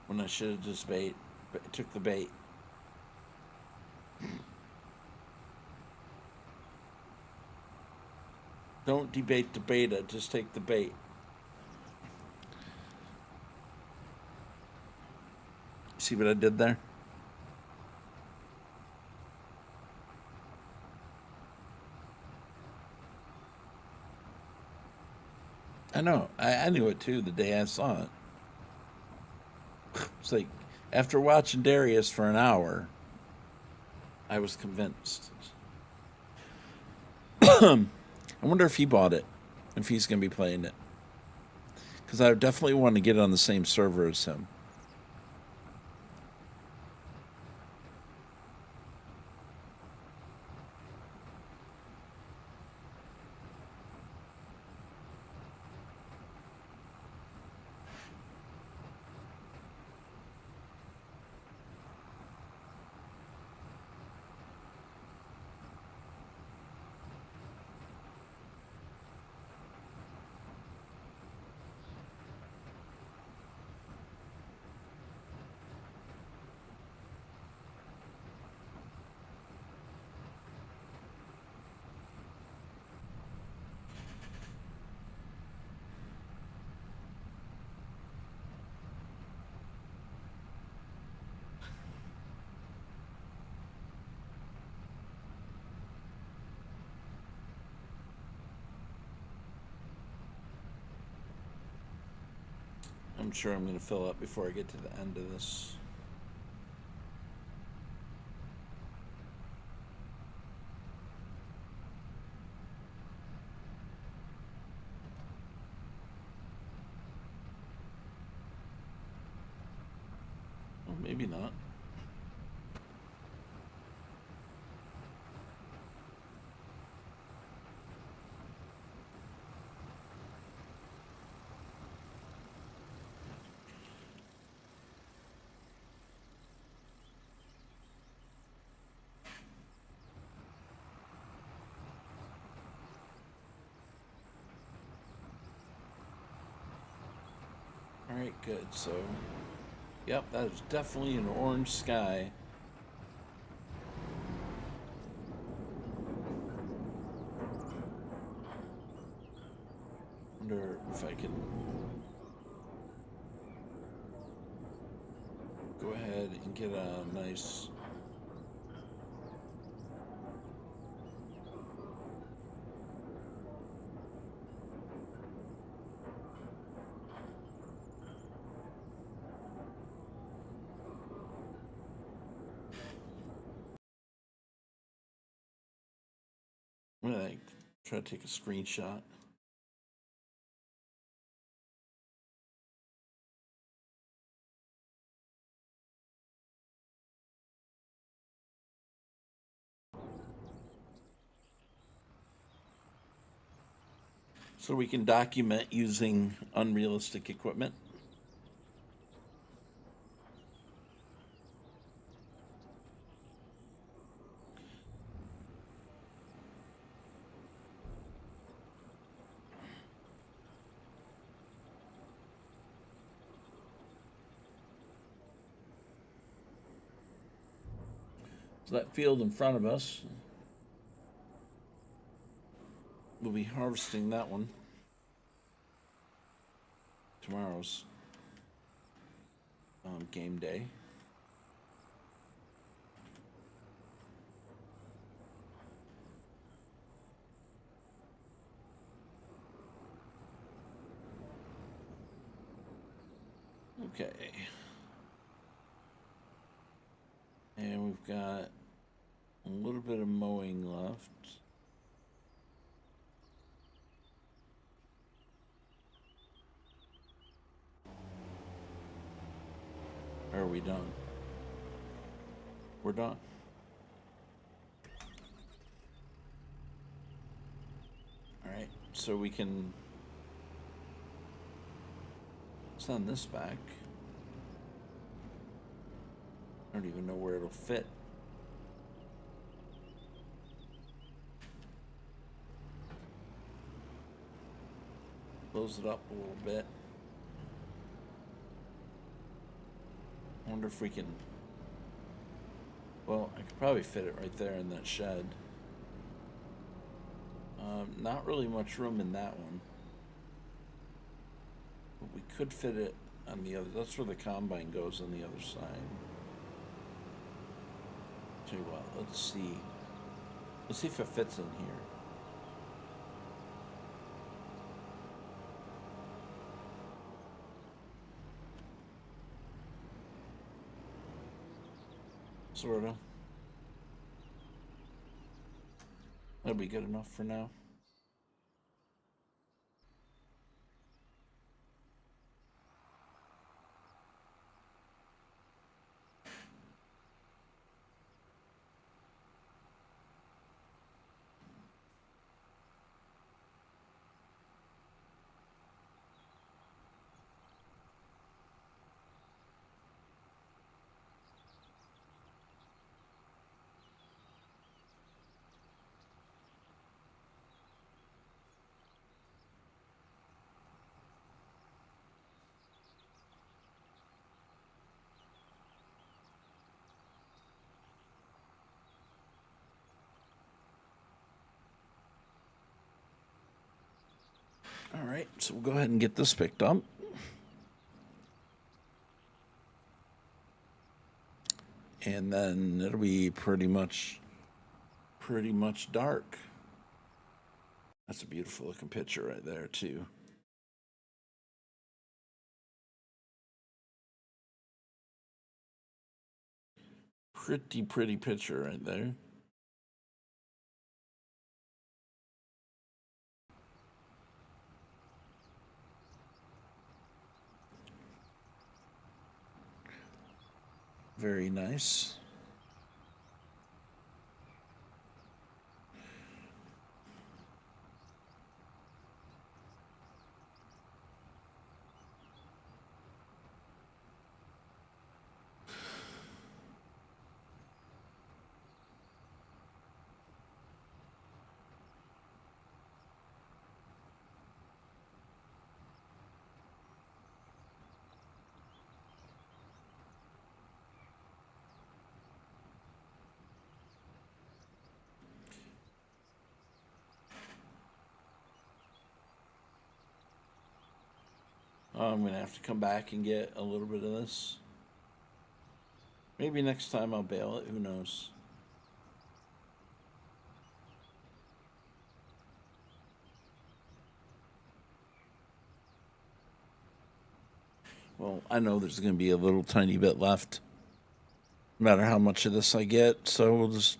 A: when I should have just took the bait. Don't debate the beta, just take the bait. See what I did there? I know. I knew it too the day I saw it. It's like after watching Darius for an hour, I was convinced. I wonder if he bought it, if he's going to be playing it. Because I definitely want to get it on the same server as him. I'm sure I'm going to fill up before I get to the end of this. Well, maybe not. All right, good. So, yep, that is definitely an orange sky. Wonder if I can go ahead and get a nice. I'm gonna try to take a screenshot. So we can document using unrealistic equipment. So that field in front of us, we'll be harvesting that one tomorrow's game day. Okay. And we've got A little bit of mowing left. Are we done? We're done. Alright, so we can send this back. I don't even know where it'll fit. Close it up a little bit. I wonder if we can... Well, I could probably fit it right there in that shed. Not really much room in that one. But we could fit it on the other... That's where the combine goes on the other side. Tell you what, let's see. Let's see if it fits in here. Sort of. That'll be good enough for now. All right, so we'll go ahead and get this picked up. And then it'll be pretty much dark. That's a beautiful looking picture right there too. Pretty picture right there. Very nice. I'm going to have to come back and get a little bit of this. Maybe next time I'll bail it. Who knows? Well, I know there's going to be a little tiny bit left. No matter how much of this I get. So we'll just...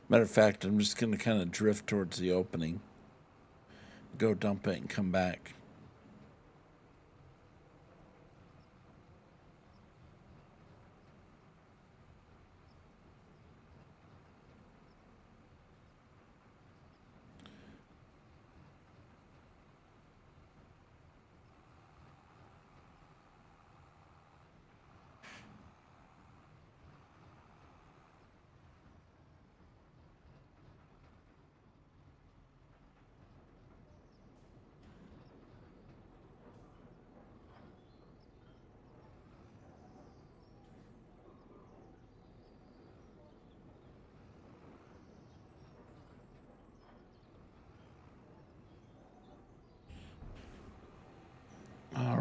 A: Matter of fact, I'm just going to kind of drift towards the opening. Go dump it and come back.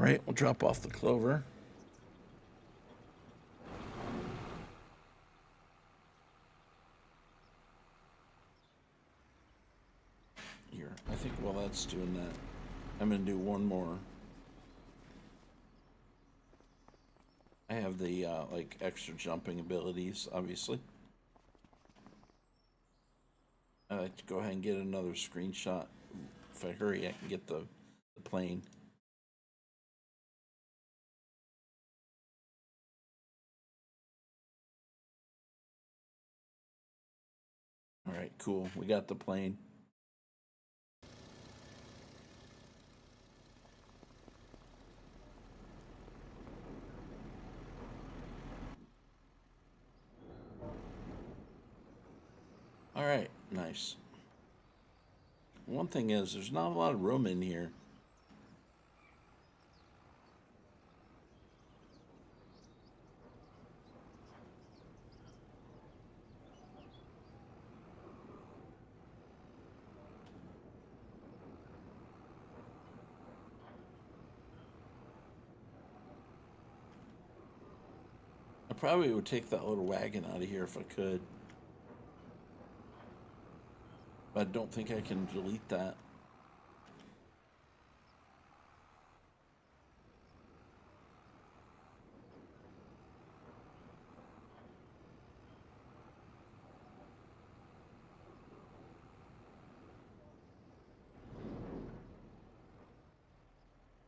A: right, we'll drop off the clover. Here, I think while that's doing that, I'm going to do one more. I have the like extra jumping abilities, obviously. I like to go ahead and get another screenshot. If I hurry, I can get the plane. All right, cool. We got the plane. All right, nice. One thing is, there's not a lot of room in here. I probably would take that little wagon out of here if I could. But I don't think I can delete that.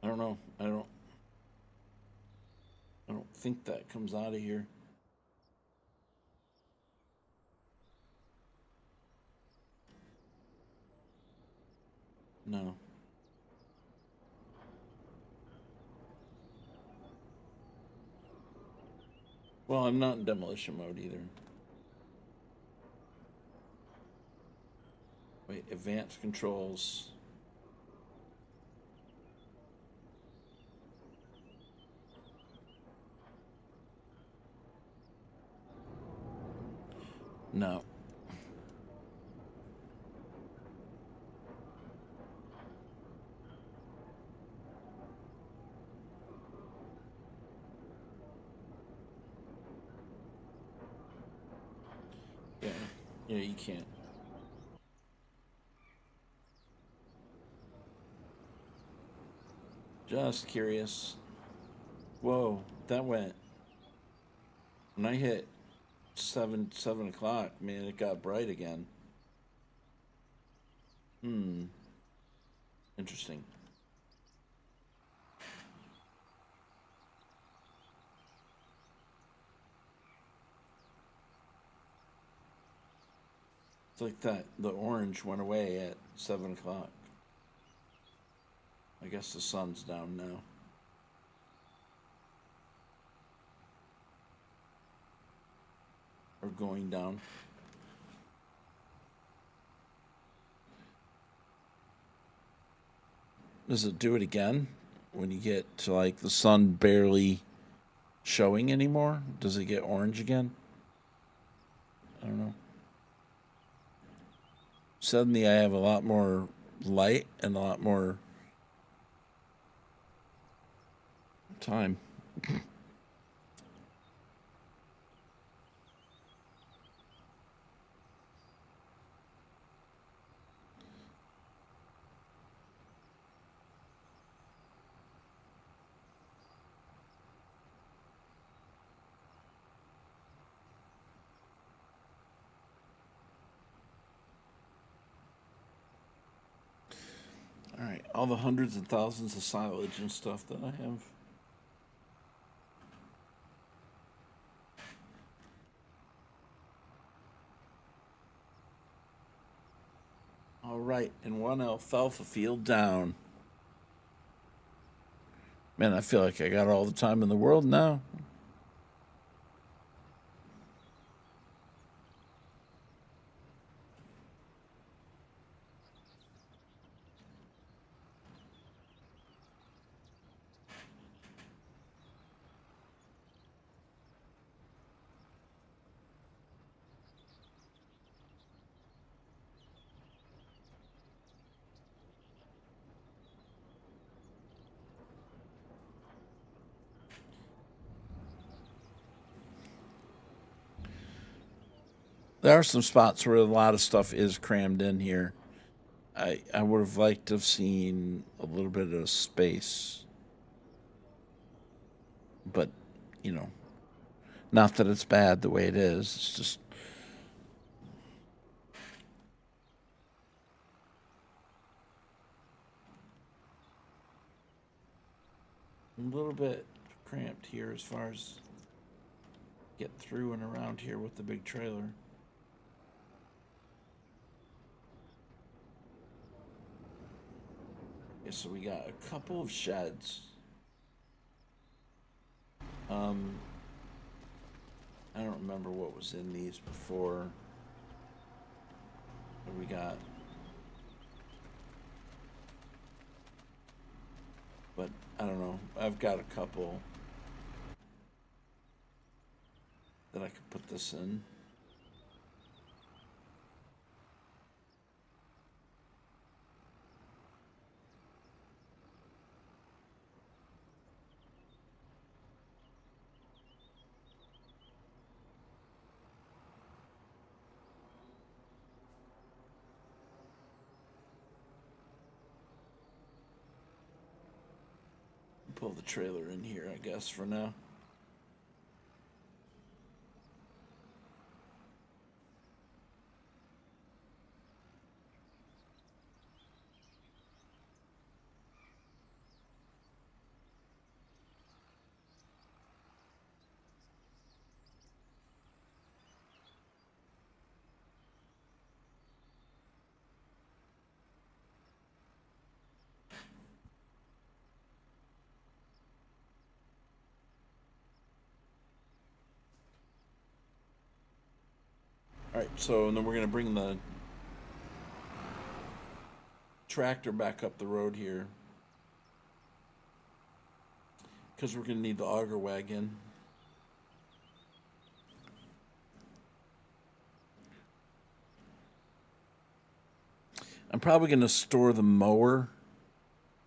A: I don't know. I don't think that comes out of here. No. Well, I'm not in demolition mode either. Wait, advanced controls. No. Yeah. Yeah, you can't. Just curious. Whoa, that went. When I hit 7 o'clock, man, it got bright again. Hmm. Interesting. It's like that. The orange went away at 7 o'clock. I guess the sun's down now. Or going down. Does it do it again when you get to like the sun barely showing anymore? Does it get orange again? I don't know. Suddenly I have a lot more light and a lot more time. All right, all the hundreds and thousands of silage and stuff that I have. All right, and one alfalfa field down. Man, I feel like I got all the time in the world now. There are some spots where a lot of stuff is crammed in here. I would have liked to have seen a little bit of space, but you know, not that it's bad the way it is. It's just a little bit cramped here as far as getting through and around here with the big trailer. Okay, so we got a couple of sheds. Um, I don't remember what was in these before. What we got, but I don't know. I've got a couple that I could put this in. Pull the trailer in here, I guess, for now. All right, so and then we're gonna bring the tractor back up the road here because we're gonna need the auger wagon. I'm probably gonna store the mower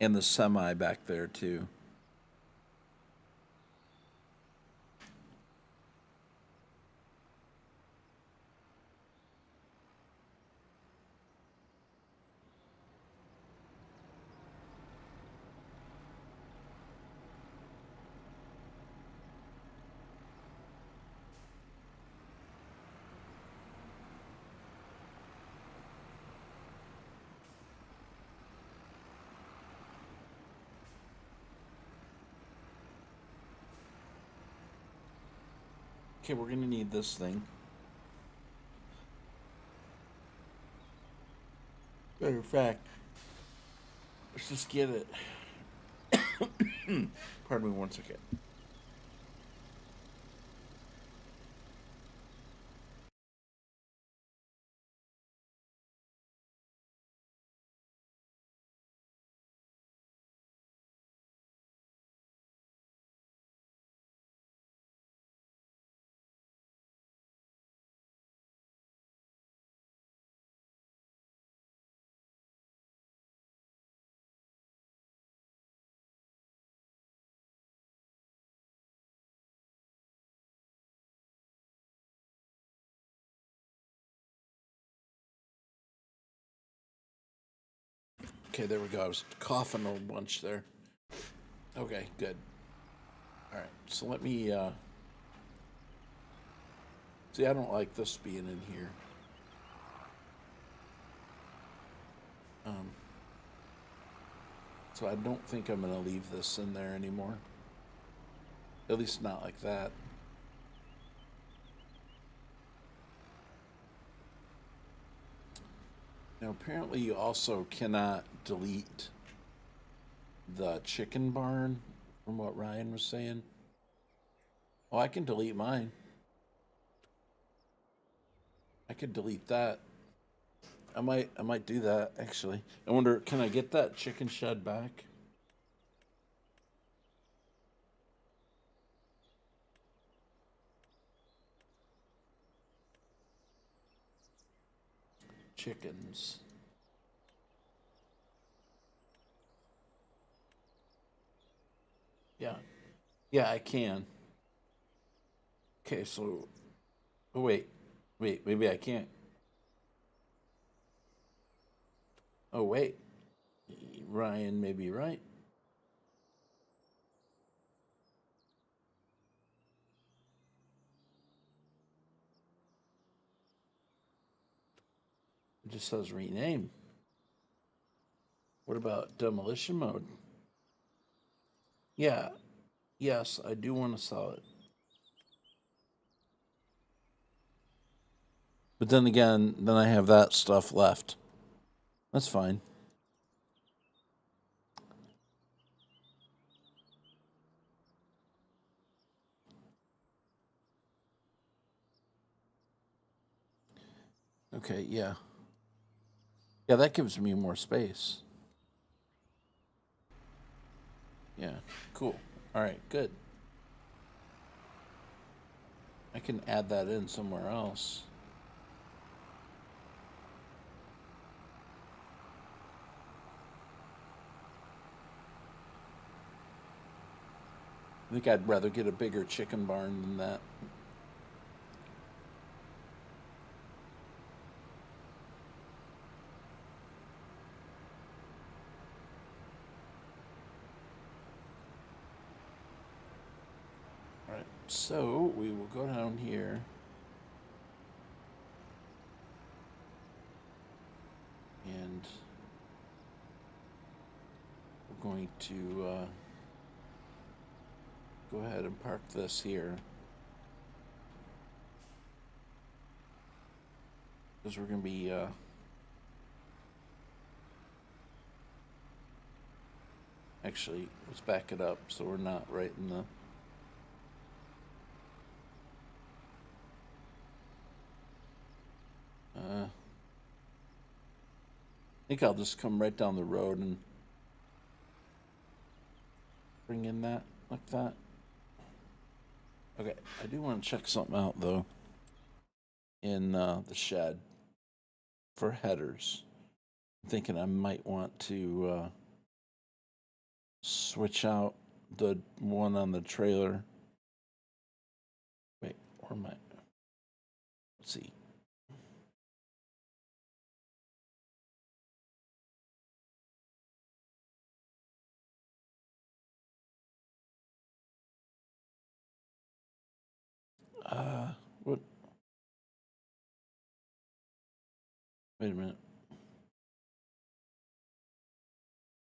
A: and the semi back there too. Okay, we're gonna need this thing. Matter of fact, let's just get it. Pardon me one second. Okay, there we go. I was coughing a bunch there. Okay, good. All right, so let me. See, I don't like this being in here. Um, so I don't think I'm gonna leave this in there anymore. At least not like that. Now, apparently, you also cannot delete the chicken barn, from what Ryan was saying. Oh, I can delete mine. I could delete that. I might do that actually. I wonder, can I get that chicken shed back? Chickens. Yeah. Yeah, I can. Okay, so oh wait. Wait, maybe I can't. Oh, wait. Ryan may be right. It just says rename. What about demolition mode? Yeah. Yes, I do want to sell it. But then again, then I have that stuff left. That's fine. Okay, yeah. Yeah, that gives me more space. Yeah, cool. All right, good. I can add that in somewhere else. I think I'd rather get a bigger chicken barn than that. All right, so we will go down here. And we're going to go ahead and park this here. Because we're going to be actually, let's back it up so we're not right in the. I think I'll just come right down the road and bring in that like that. Okay, I do want to check something out though in the shed for headers. I'm thinking I might want to switch out the one on the trailer. Wait, where am I? Let's see. What? Wait a minute.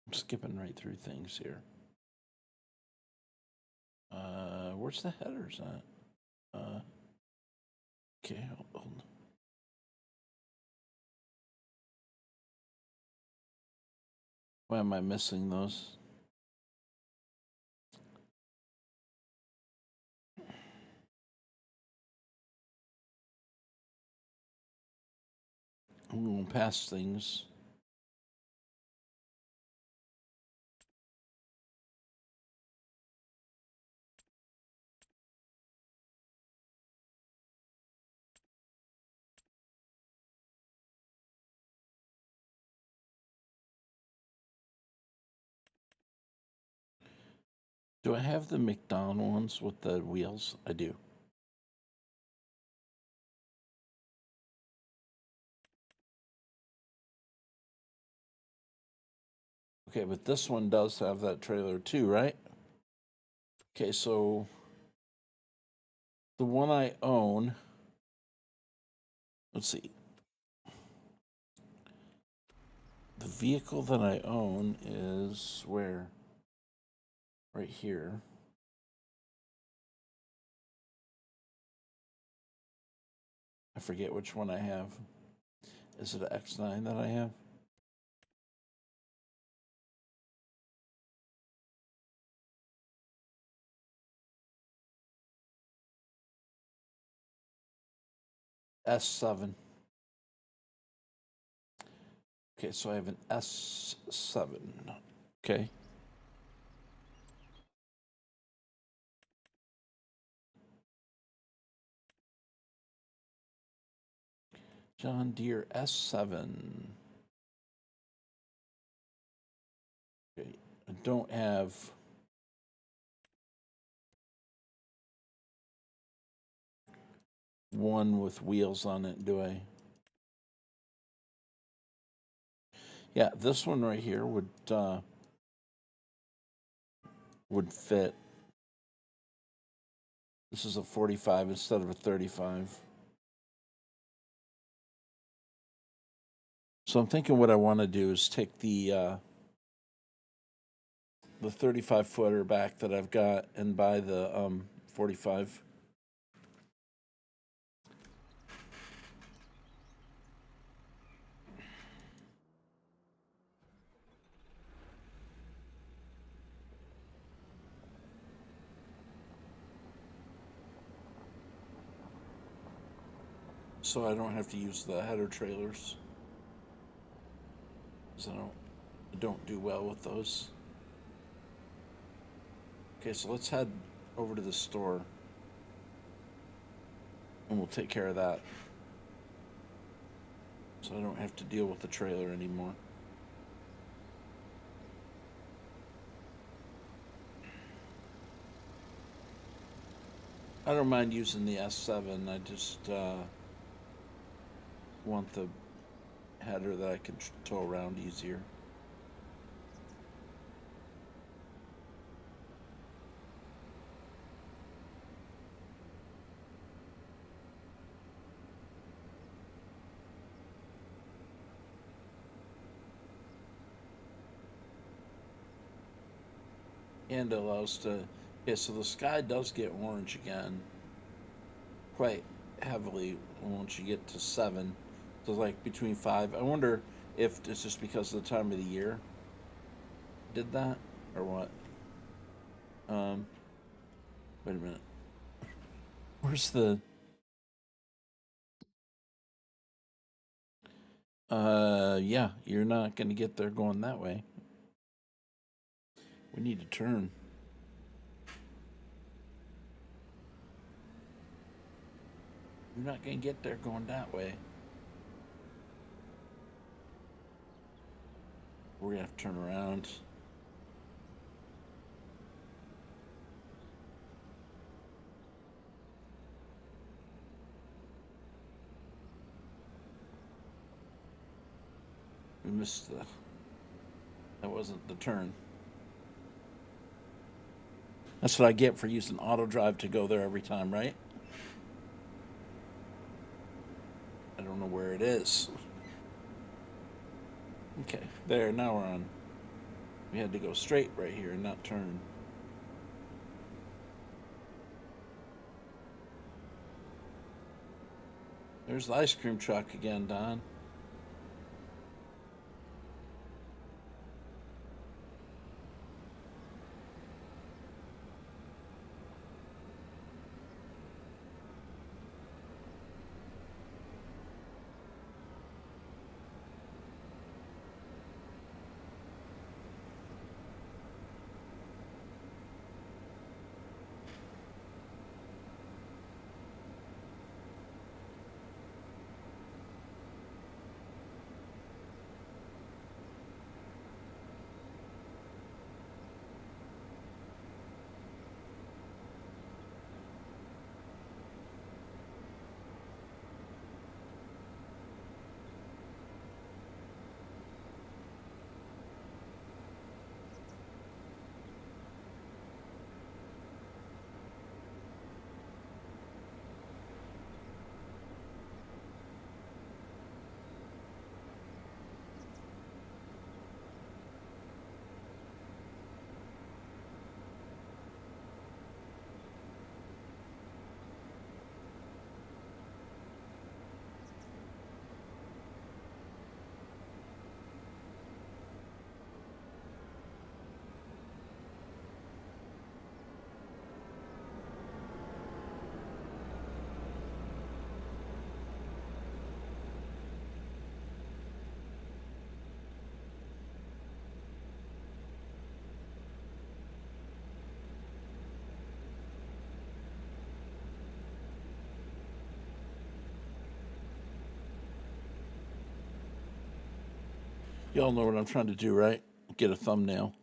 A: I'm skipping right through things here. Where's the headers at? Okay, hold on. Why am I missing those? I'm going past things. Do I have the McDonald ones with the wheels? I do. Okay, but this one does have that trailer too, right? Okay, so the one I own, let's see. The vehicle that I own is where? Right here. I forget which one I have. Is it an X9 that I have? S7. Okay, so I have an S7. Okay. John Deere S7. Okay. I don't have. one with wheels on it, do I? Yeah, this one right here would fit. This is a 45 instead of a 35. So I'm thinking what I want to do is take the 35 footer back that I've got and buy the 45. So I don't have to use the header trailers. Because I don't do well with those. Okay, so let's head over to the store. And we'll take care of that. So I don't have to deal with the trailer anymore. I don't mind using the S7. I just want the header that I can tow around easier. And it allows to. Yeah, so the sky does get orange again quite heavily once you get to 7. So, like between 5. I wonder if it's just because of the time of the year did that or what. Wait a minute. Where's the. Yeah, you're not going to get there going that way. We need to turn. You're not going to get there going that way. We're going to have to turn around. We missed the. That wasn't the turn. That's what I get for using auto drive to go there every time, right? I don't know where it is. Okay, there, now we're on. We had to go straight right here and not turn. There's the ice cream truck again, Don. Y'all know what I'm trying to do, right? Get a thumbnail.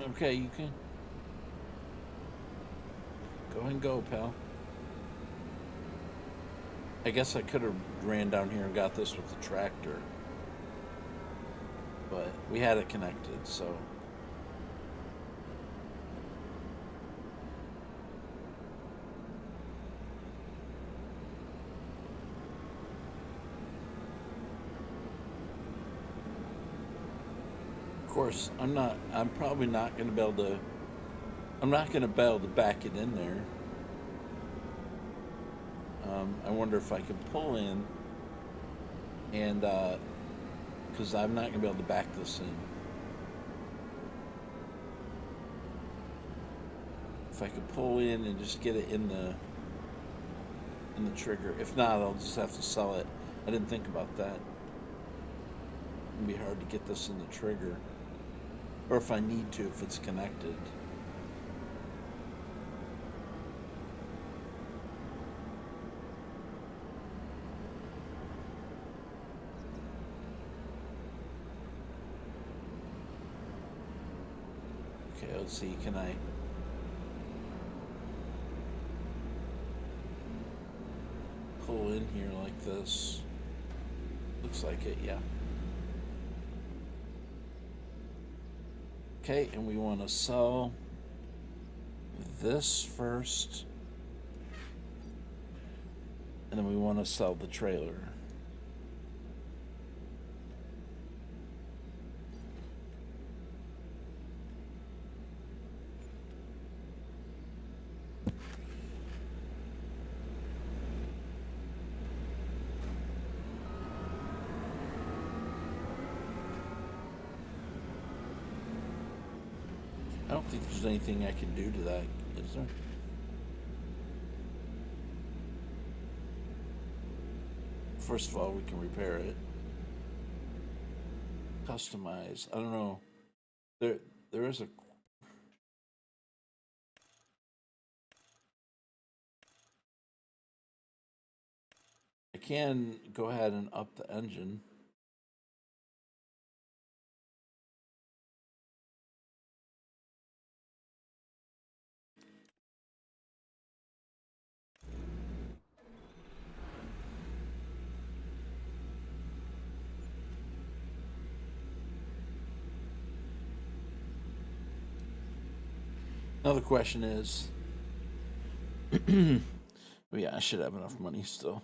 A: Okay, you can go and go, pal. I guess I could have ran down here and got this with the tractor, but we had it connected, so. Of course, I'm probably not going to be able to, I'm not going to be able to back it in there. I wonder if I can pull in and, because I'm not going to be able to back this in. If I could pull in and just get it in the trigger. If not, I'll just have to sell it. I didn't think about that. It'd be hard to get this in the trigger. Or if I need to, if it's connected. Okay, let's see. Can I? Pull in here like this? Looks like it, yeah. Okay, and we want to sell this first. And then we want to sell the trailer. I don't think there's anything I can do to that, is there? First of all, we can repair it. Customize. I don't know. There is a. I can go ahead and up the engine. Another question is, yeah, I should have enough money still.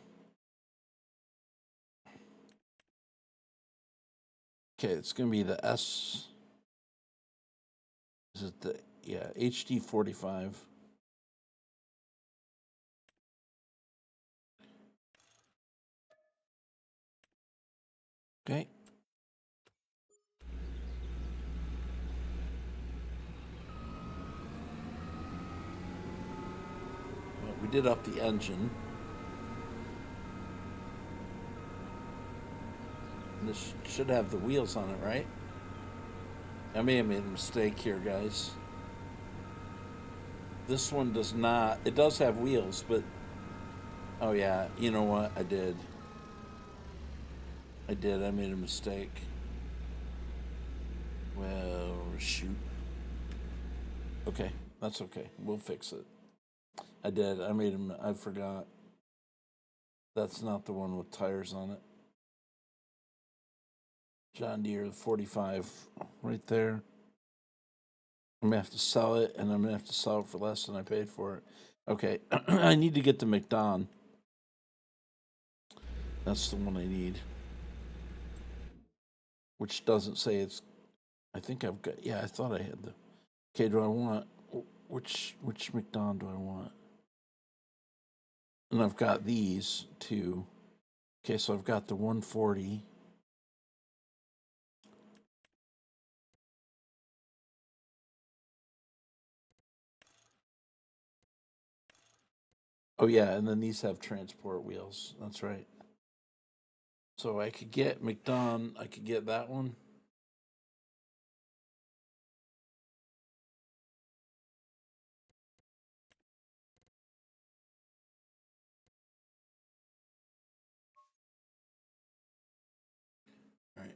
A: Okay, it's gonna be the S. Is it the HD 45? Okay. Well, we did up the engine. And this should have the wheels on it, right? I may have made a mistake here, guys. This one does not. It does have wheels, but oh yeah, you know what? I did. I made a mistake. Well, shoot. Okay, that's okay. We'll fix it. I did. I made him. I forgot. That's not the one with tires on it. John Deere 45, right there. I'm gonna have to sell it, and I'm gonna have to sell it for less than I paid for it. Okay, I need to get the McDon. That's the one I need. Which doesn't say it's. I think I've got. Yeah, I thought I had the. Okay, do I want which McDon do I want? And I've got these two. Okay, so I've got the 140. Oh yeah, and then these have transport wheels. That's right. So I could get McDon. I could get that one. All right.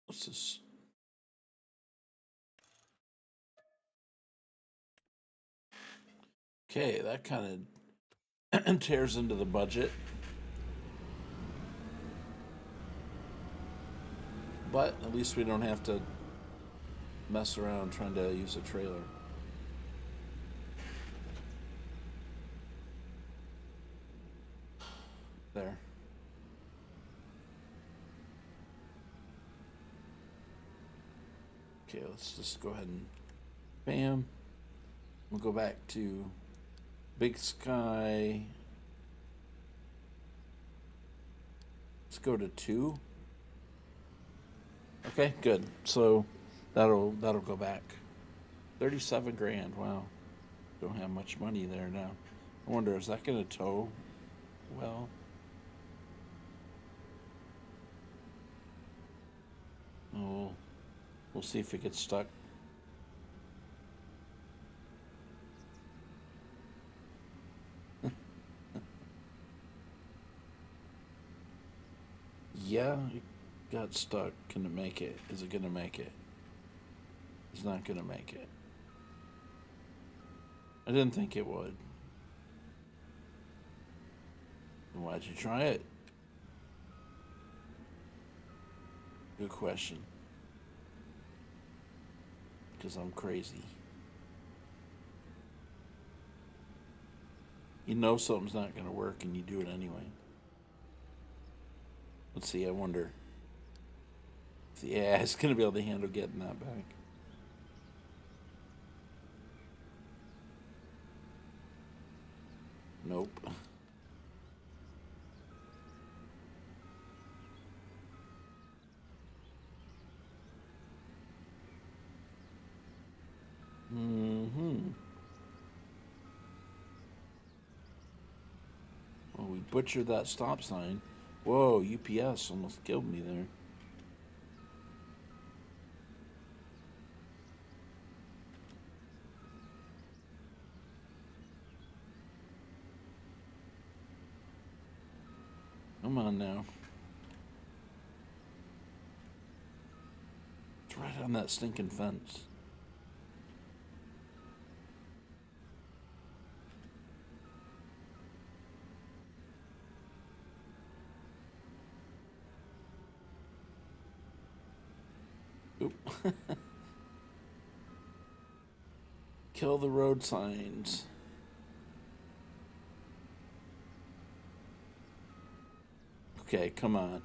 A: Let's just. Okay, that kind of tears into the budget. But at least we don't have to mess around trying to use a trailer. There. Okay, let's just go ahead and bam. We'll go back to Big Sky. Let's go to 2. Okay, good. So that'll go back. 37 grand. Wow. Don't have much money there now. I wonder, is that going to tow well? Oh, we'll see if it gets stuck. Yeah, it got stuck. Can it make it? Is it going to make it? It's not going to make it. I didn't think it would. Then why'd you try it? Good question. Because I'm crazy. You know something's not going to work and you do it anyway. Let's see, I wonder if the AI is going to be able to handle getting that back. Nope. Mm-hmm. Well, we butchered that stop sign. Whoa, UPS almost killed me there. Come on now. It's right on that stinking fence. Oop. Kill the road signs. Okay, come on.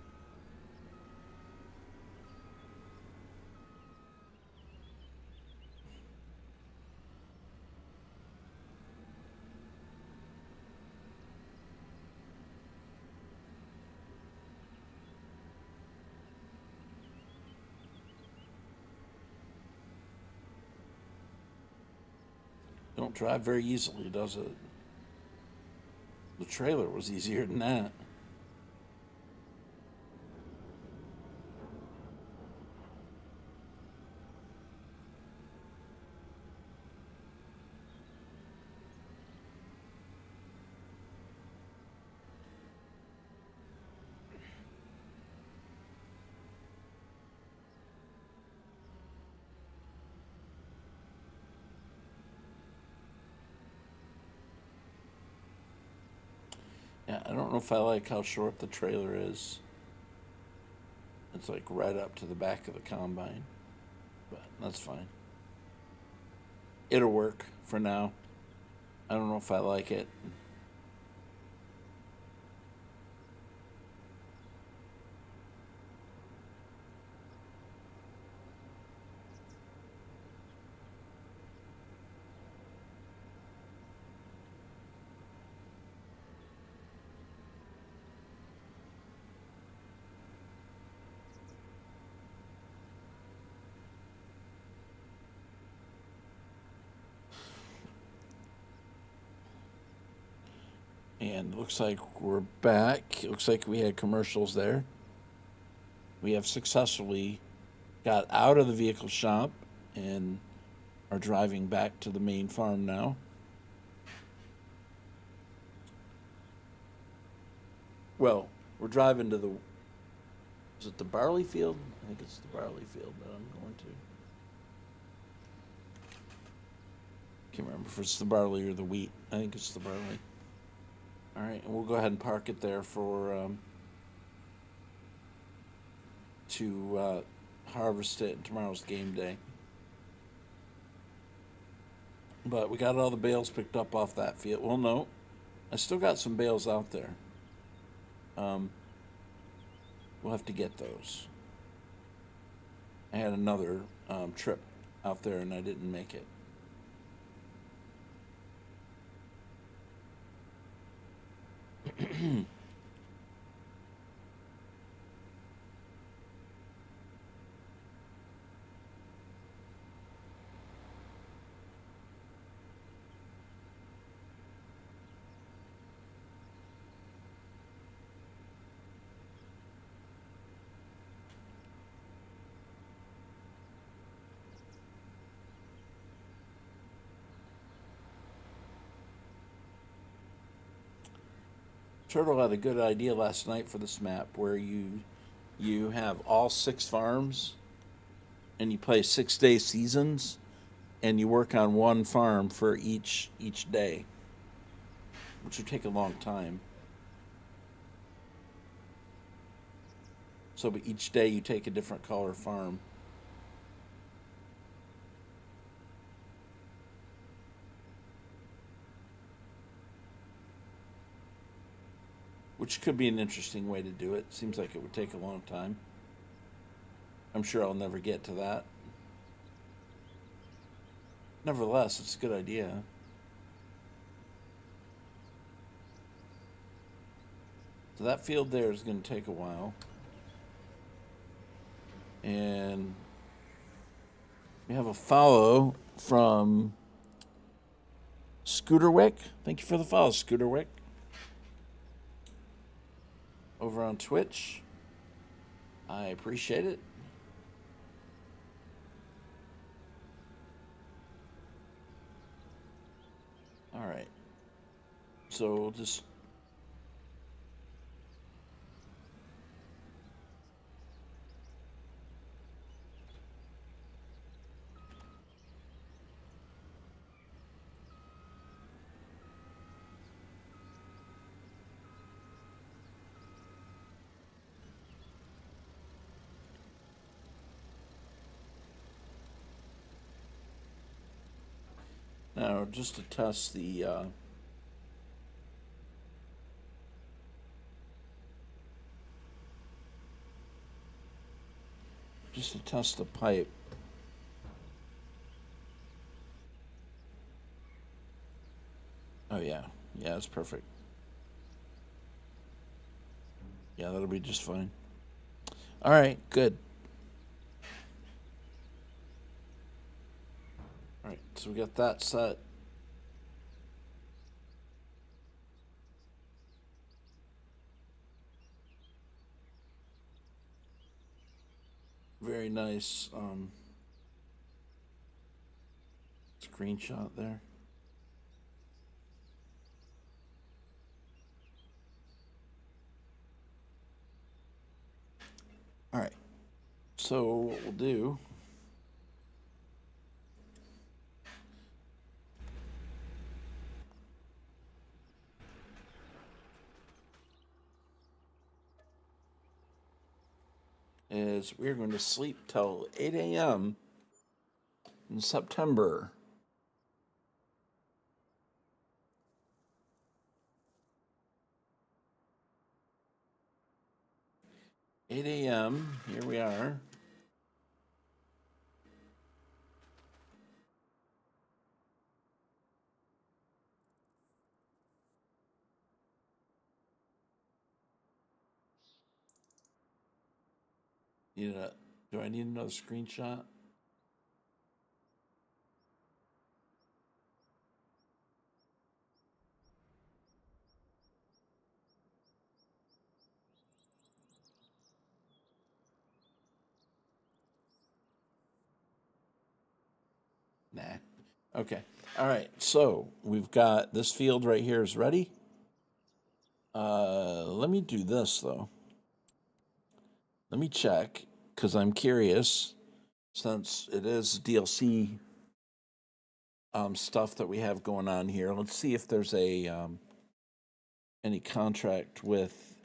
A: Don't drive very easily, does it? The trailer was easier than that. Yeah, I don't know if I like how short the trailer is. It's like right up to the back of the combine, but that's fine. It'll work for now. I don't know if I like it. And looks like we're back. It looks like we had commercials there. We have successfully got out of the vehicle shop and are driving back to the main farm now. Well, we're driving to the. Is it the barley field? I think it's the barley field that I'm going to. Can't remember if it's the barley or the wheat. I think it's the barley. All right, and we'll go ahead and park it there for to harvest it in tomorrow's game day. But we got all the bales picked up off that field. Well, no, I still got some bales out there. Um, we'll have to get those. I had another trip out there and I didn't make it. Turtle had a good idea last night for this map where you have all 6 farms and you play 6-day seasons and you work on one farm for each day, which would take a long time. So, but each day you take a different color farm. Which could be an interesting way to do it. Seems like it would take a long time. I'm sure I'll never get to that. Nevertheless, it's a good idea. So that field there is going to take a while. And we have a follow from Scooterwick. Thank you for the follow, Scooterwick. Over on Twitch. I appreciate it. All right. So we'll just now just to test the pipe. Oh yeah, yeah, it's perfect. Yeah, that'll be just fine. All right, good. All right, so we got that set. Very nice screenshot there. All right. So what we'll do is we're going to sleep till 8 a.m. in September. Eight a.m. Here we are. Do I need another screenshot? Nah. Okay. All right. So we've got this field right here is ready. Let me do this though. Let me check because I'm curious since it is DLC stuff that we have going on here. Let's see if there's a any contract with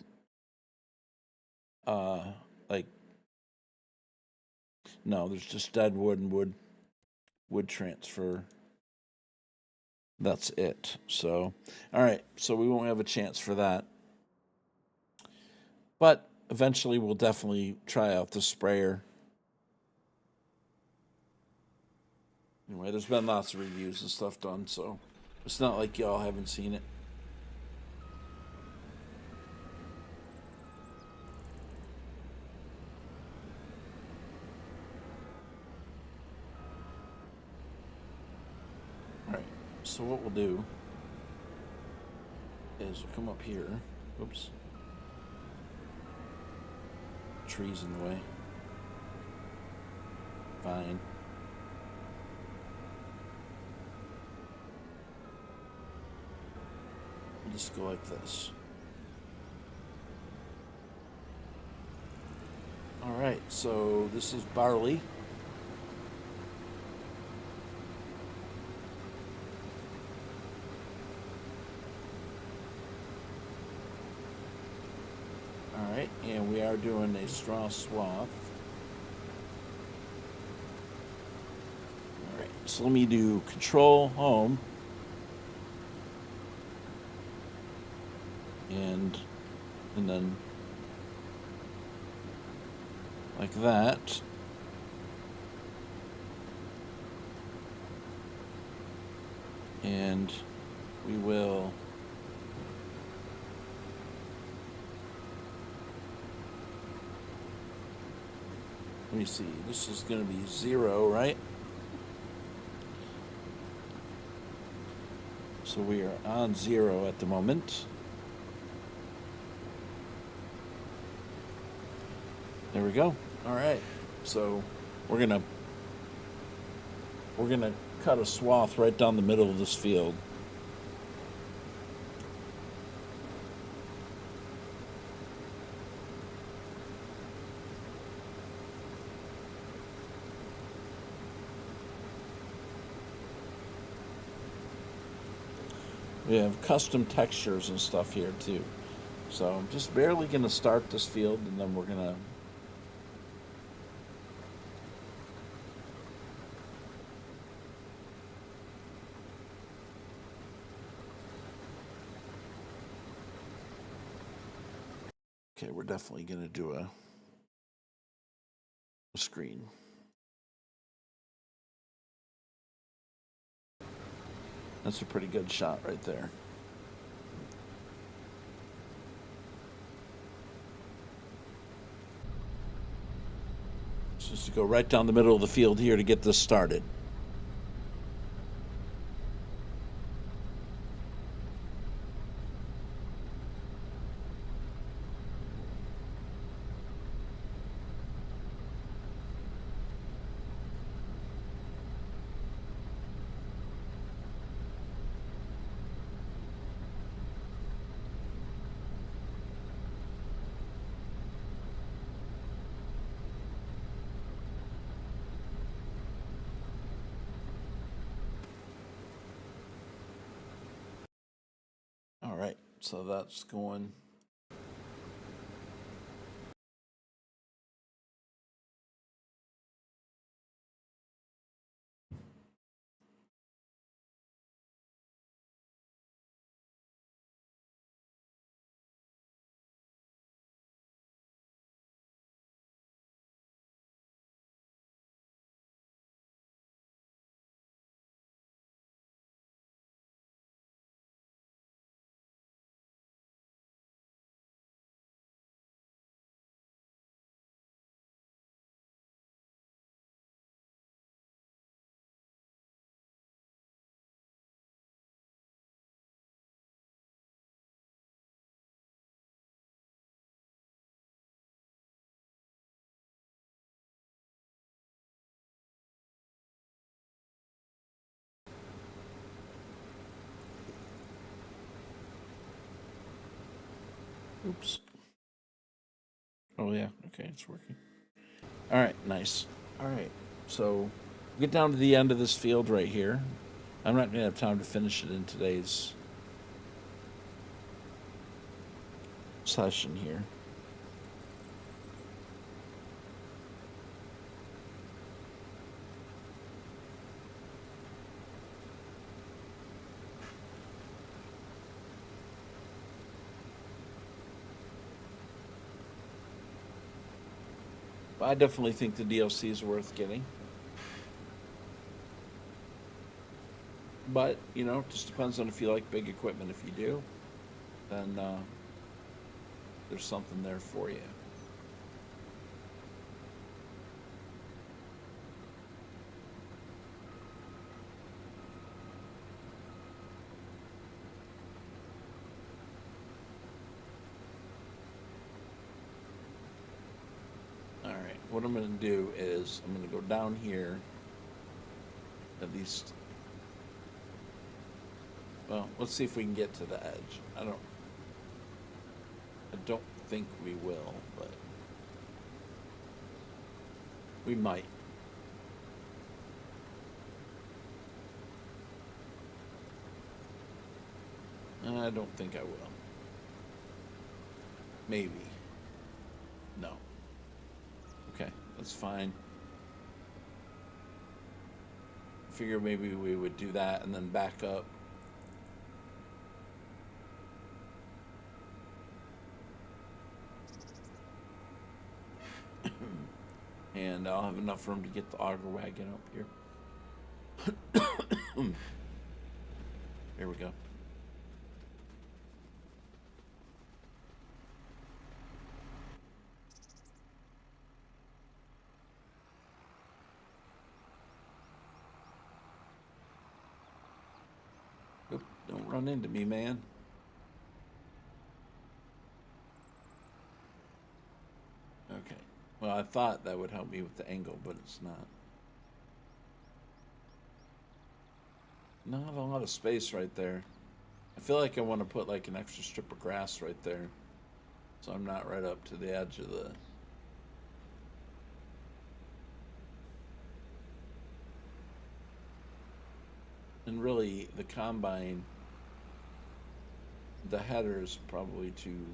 A: like no, there's just dead wood and wood transfer. That's it. So, all right. So we won't have a chance for that. But eventually we'll definitely try out the sprayer. Anyway, there's been lots of reviews and stuff done, so it's not like y'all haven't seen it. All right. So what we'll do is we'll come up here. Oops. Trees in the way. Fine. We'll just go like this. All right, so this is barley. All right, and we are doing a straw swath. All right, so let me do Control Home. And then like that. And we will let me see, this is going to be 0, right? So we are on 0 at the moment. There we go. All right. So we're gonna cut a swath right down the middle of this field. We have custom textures and stuff here too. So I'm just barely gonna start this field, and then we're gonna okay, we're definitely going to do a screen. That's a pretty good shot right there. Just to go right down the middle of the field here to get this started. All right, so that's going. Oops. Oh, yeah. Okay, it's working. All right, nice. All right, so get down to the end of this field right here. I'm not going to have time to finish it in today's session here. But I definitely think the DLC is worth getting. But, you know, it just depends on if you like big equipment. If you do, then there's something there for you. All right, what I'm going to do is I'm going to go down here, at least. Well, let's see if we can get to the edge. I don't think we will, but we might. I don't think I will. Maybe. No. Okay, that's fine. Figure maybe we would do that and then back up. And I'll have enough room to get the auger wagon up here. There we go. Oop, don't run into me, man. Okay. Well, I thought that would help me with the angle, but it's not. Not a lot of space right there. I feel like I want to put like an extra strip of grass right there, so I'm not right up to the edge of the... And really, the combine, the header is probably too...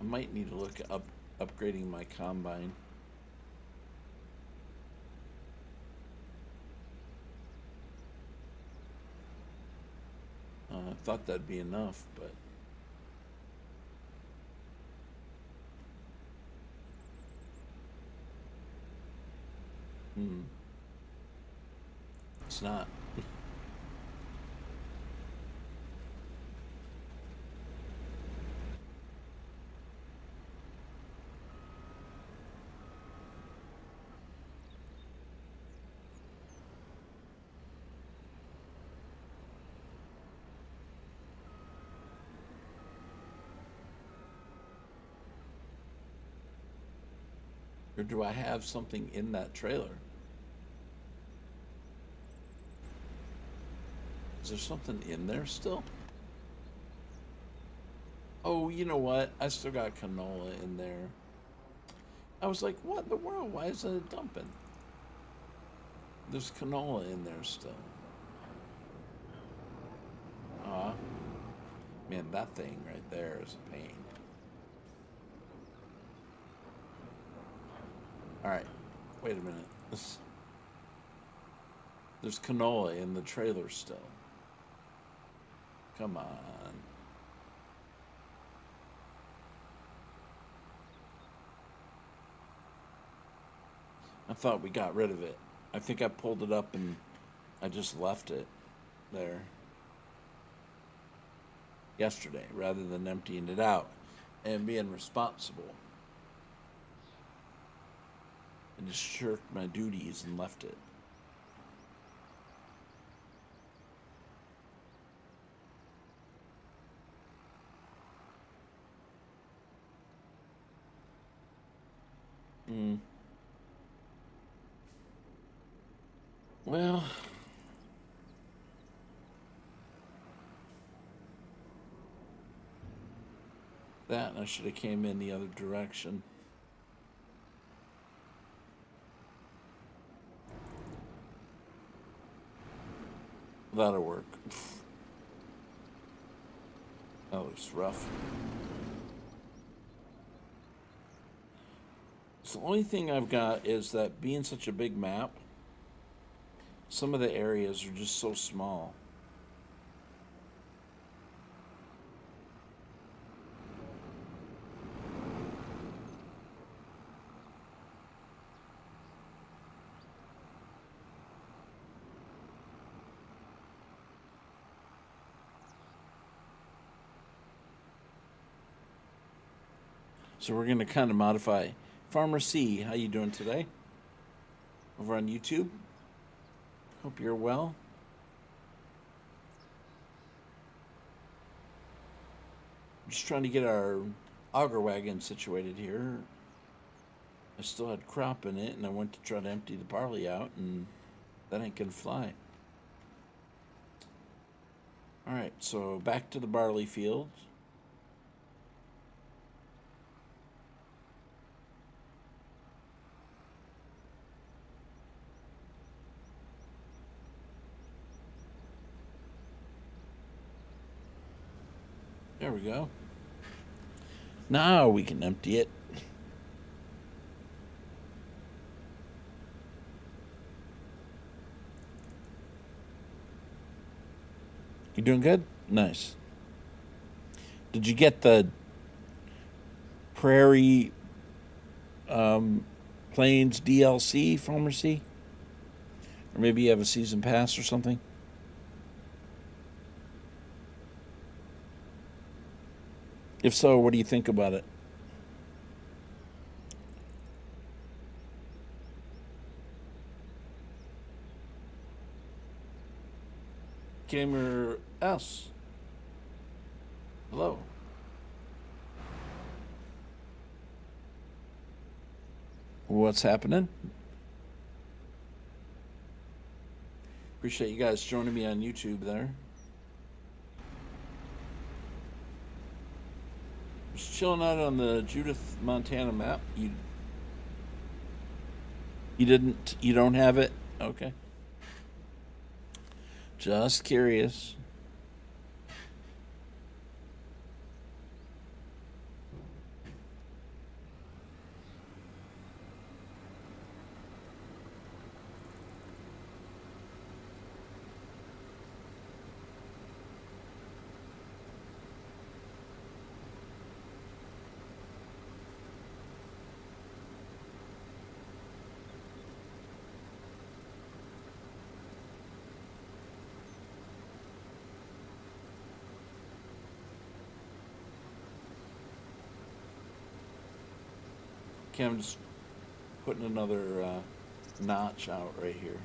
A: I might need to look at upgrading my combine. I thought that'd be enough, but... It's not. Or do I have something in that trailer? Is there something in there still? Oh, you know what? I still got canola in there. I was like, what in the world? Why isn't it dumping? There's canola in there still. Man, that thing right there is a pain. Alright, wait a minute. There's canola in the trailer still. Come on. I thought we got rid of it. I think I pulled it up and I just left it there yesterday rather than emptying it out and being responsible. I just shirked my duties and left it. Well, that and I should have came in the other direction. That'll work. That looks rough. So the only thing I've got is that being such a big map, some of the areas are just so small. So we're going to kind of modify. Farmer C, how you doing today? Over on YouTube. Hope you're well. Just trying to get our auger wagon situated here. I still had crop in it, and I went to try to empty the barley out, and that ain't gonna fly. All right, so back to the barley field. There we go. Now we can empty it. You doing good? Nice. Did you get the Prairie Plains DLC, Farmer C? Or maybe you have a season pass or something? If so, what do you think about it? Gamer S. Hello. What's happening? Appreciate you guys joining me on YouTube there. Just chilling out on the Judith, Montana map. You don't have it? Okay. Just curious. Okay, I'm just putting another notch out right here.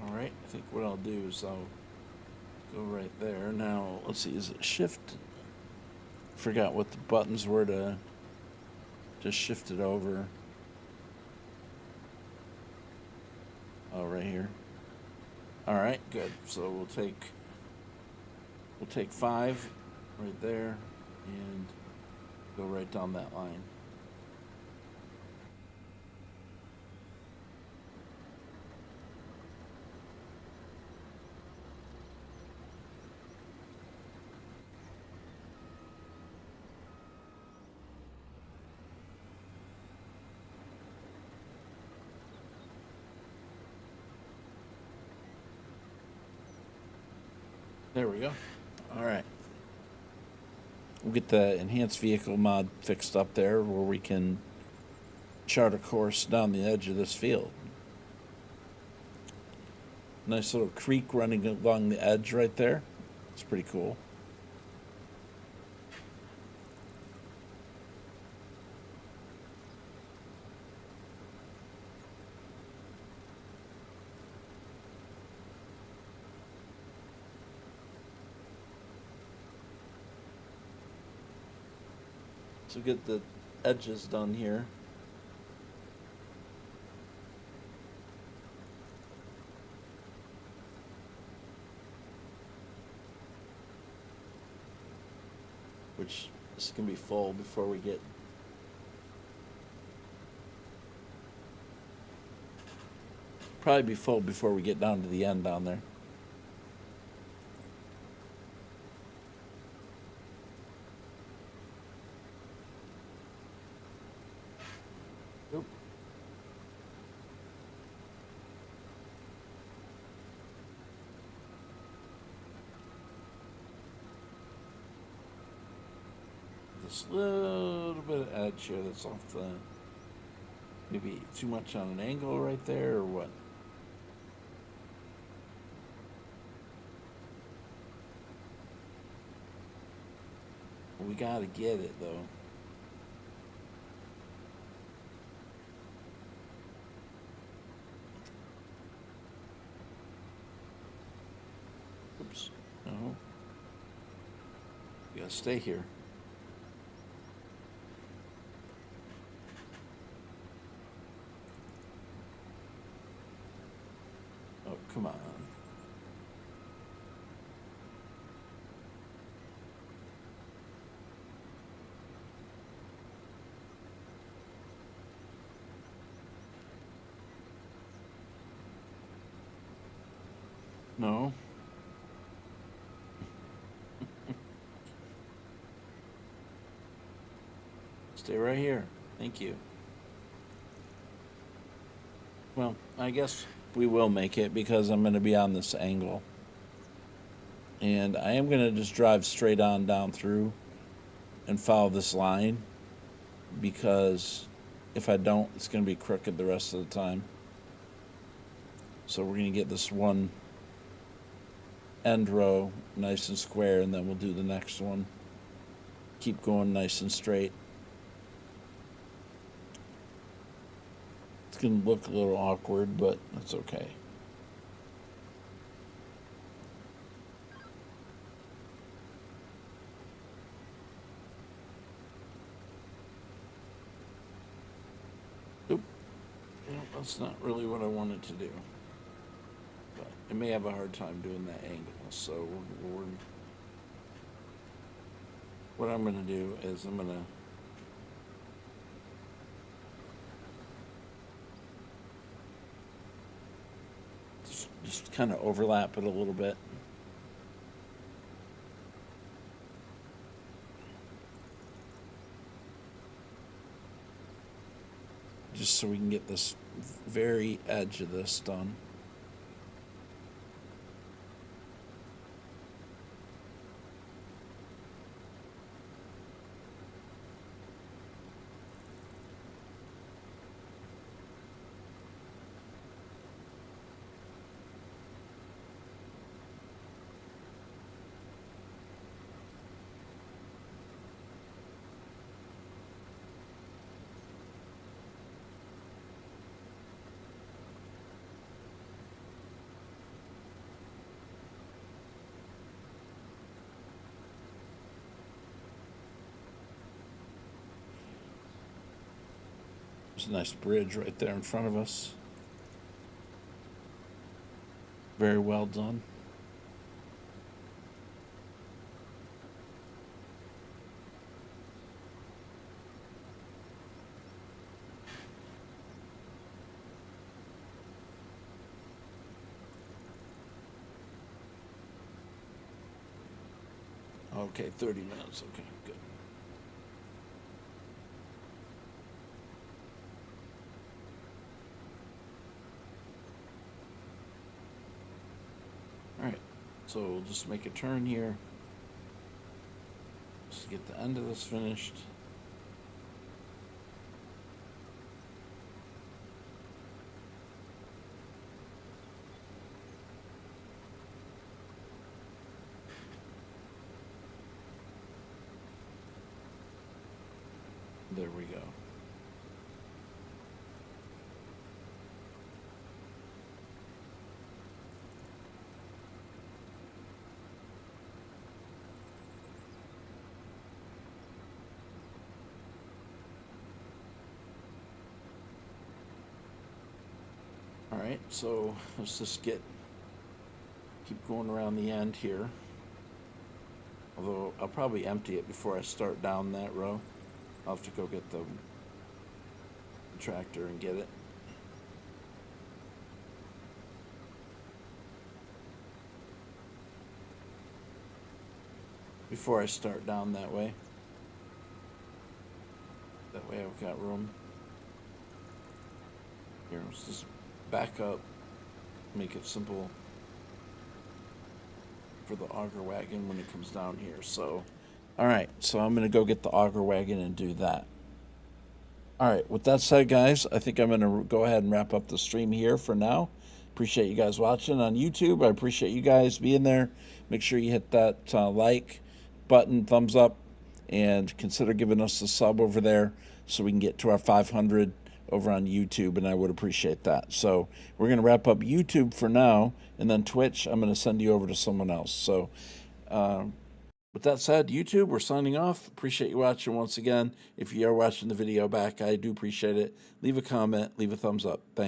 A: All right, I think what I'll do is I'll go right there. Now, let's see, is it shift? Forgot what the buttons were to just shift it over. Oh, right here. All right, good. So we'll take 5 right there and go right down that line. There we go. All right. We'll get the enhanced vehicle mod fixed up there where we can chart a course down the edge of this field. Nice little creek running along the edge right there. It's pretty cool. So get the edges done here. Which this can be full before we get probably be full before we get down to the end down there. Oop. This little bit of edge here that's off the, maybe too much on an angle right there or what? We gotta get it though. Oops. No. You gotta stay here. Oh, come on. No. Stay right here. Thank you. Well, I guess we will make it because I'm going to be on this angle. And I am going to just drive straight on down through and follow this line because if I don't, it's going to be crooked the rest of the time. So we're going to get this one end row nice and square, and then we'll do the next one. Keep going nice and straight. It's going to look a little awkward, but that's okay. Oop. That's not really what I wanted to do. But I may have a hard time doing that angle, so what I'm going to do is I'm going to just kind of overlap it a little bit. Just so we can get this very edge of this done. There's a nice bridge right there in front of us. Very well done. Okay, 30 minutes. Okay, good. All right, so we'll just make a turn here. Just get the end of this finished. There we go. All right, so let's just keep going around the end here. Although I'll probably empty it before I start down that row. I'll have to go get the tractor and get it. Before I start down that way. That way I've got room. Here, let's just back up, make it simple for the auger wagon when it comes down here. So, all right, so I'm going to go get the auger wagon and do that. All right, with that said, guys, I think I'm going to go ahead and wrap up the stream here for now. Appreciate you guys watching on YouTube. I appreciate you guys being there. Make sure you hit that like button, thumbs up, and consider giving us a sub over there so we can get to our 500 over on YouTube, and I would appreciate that. So we're going to wrap up YouTube for now, and then Twitch, I'm going to send you over to someone else. So with that said, YouTube, we're signing off. Appreciate you watching once again. If you are watching the video back, I do appreciate it. Leave a comment, leave a thumbs up. Thanks.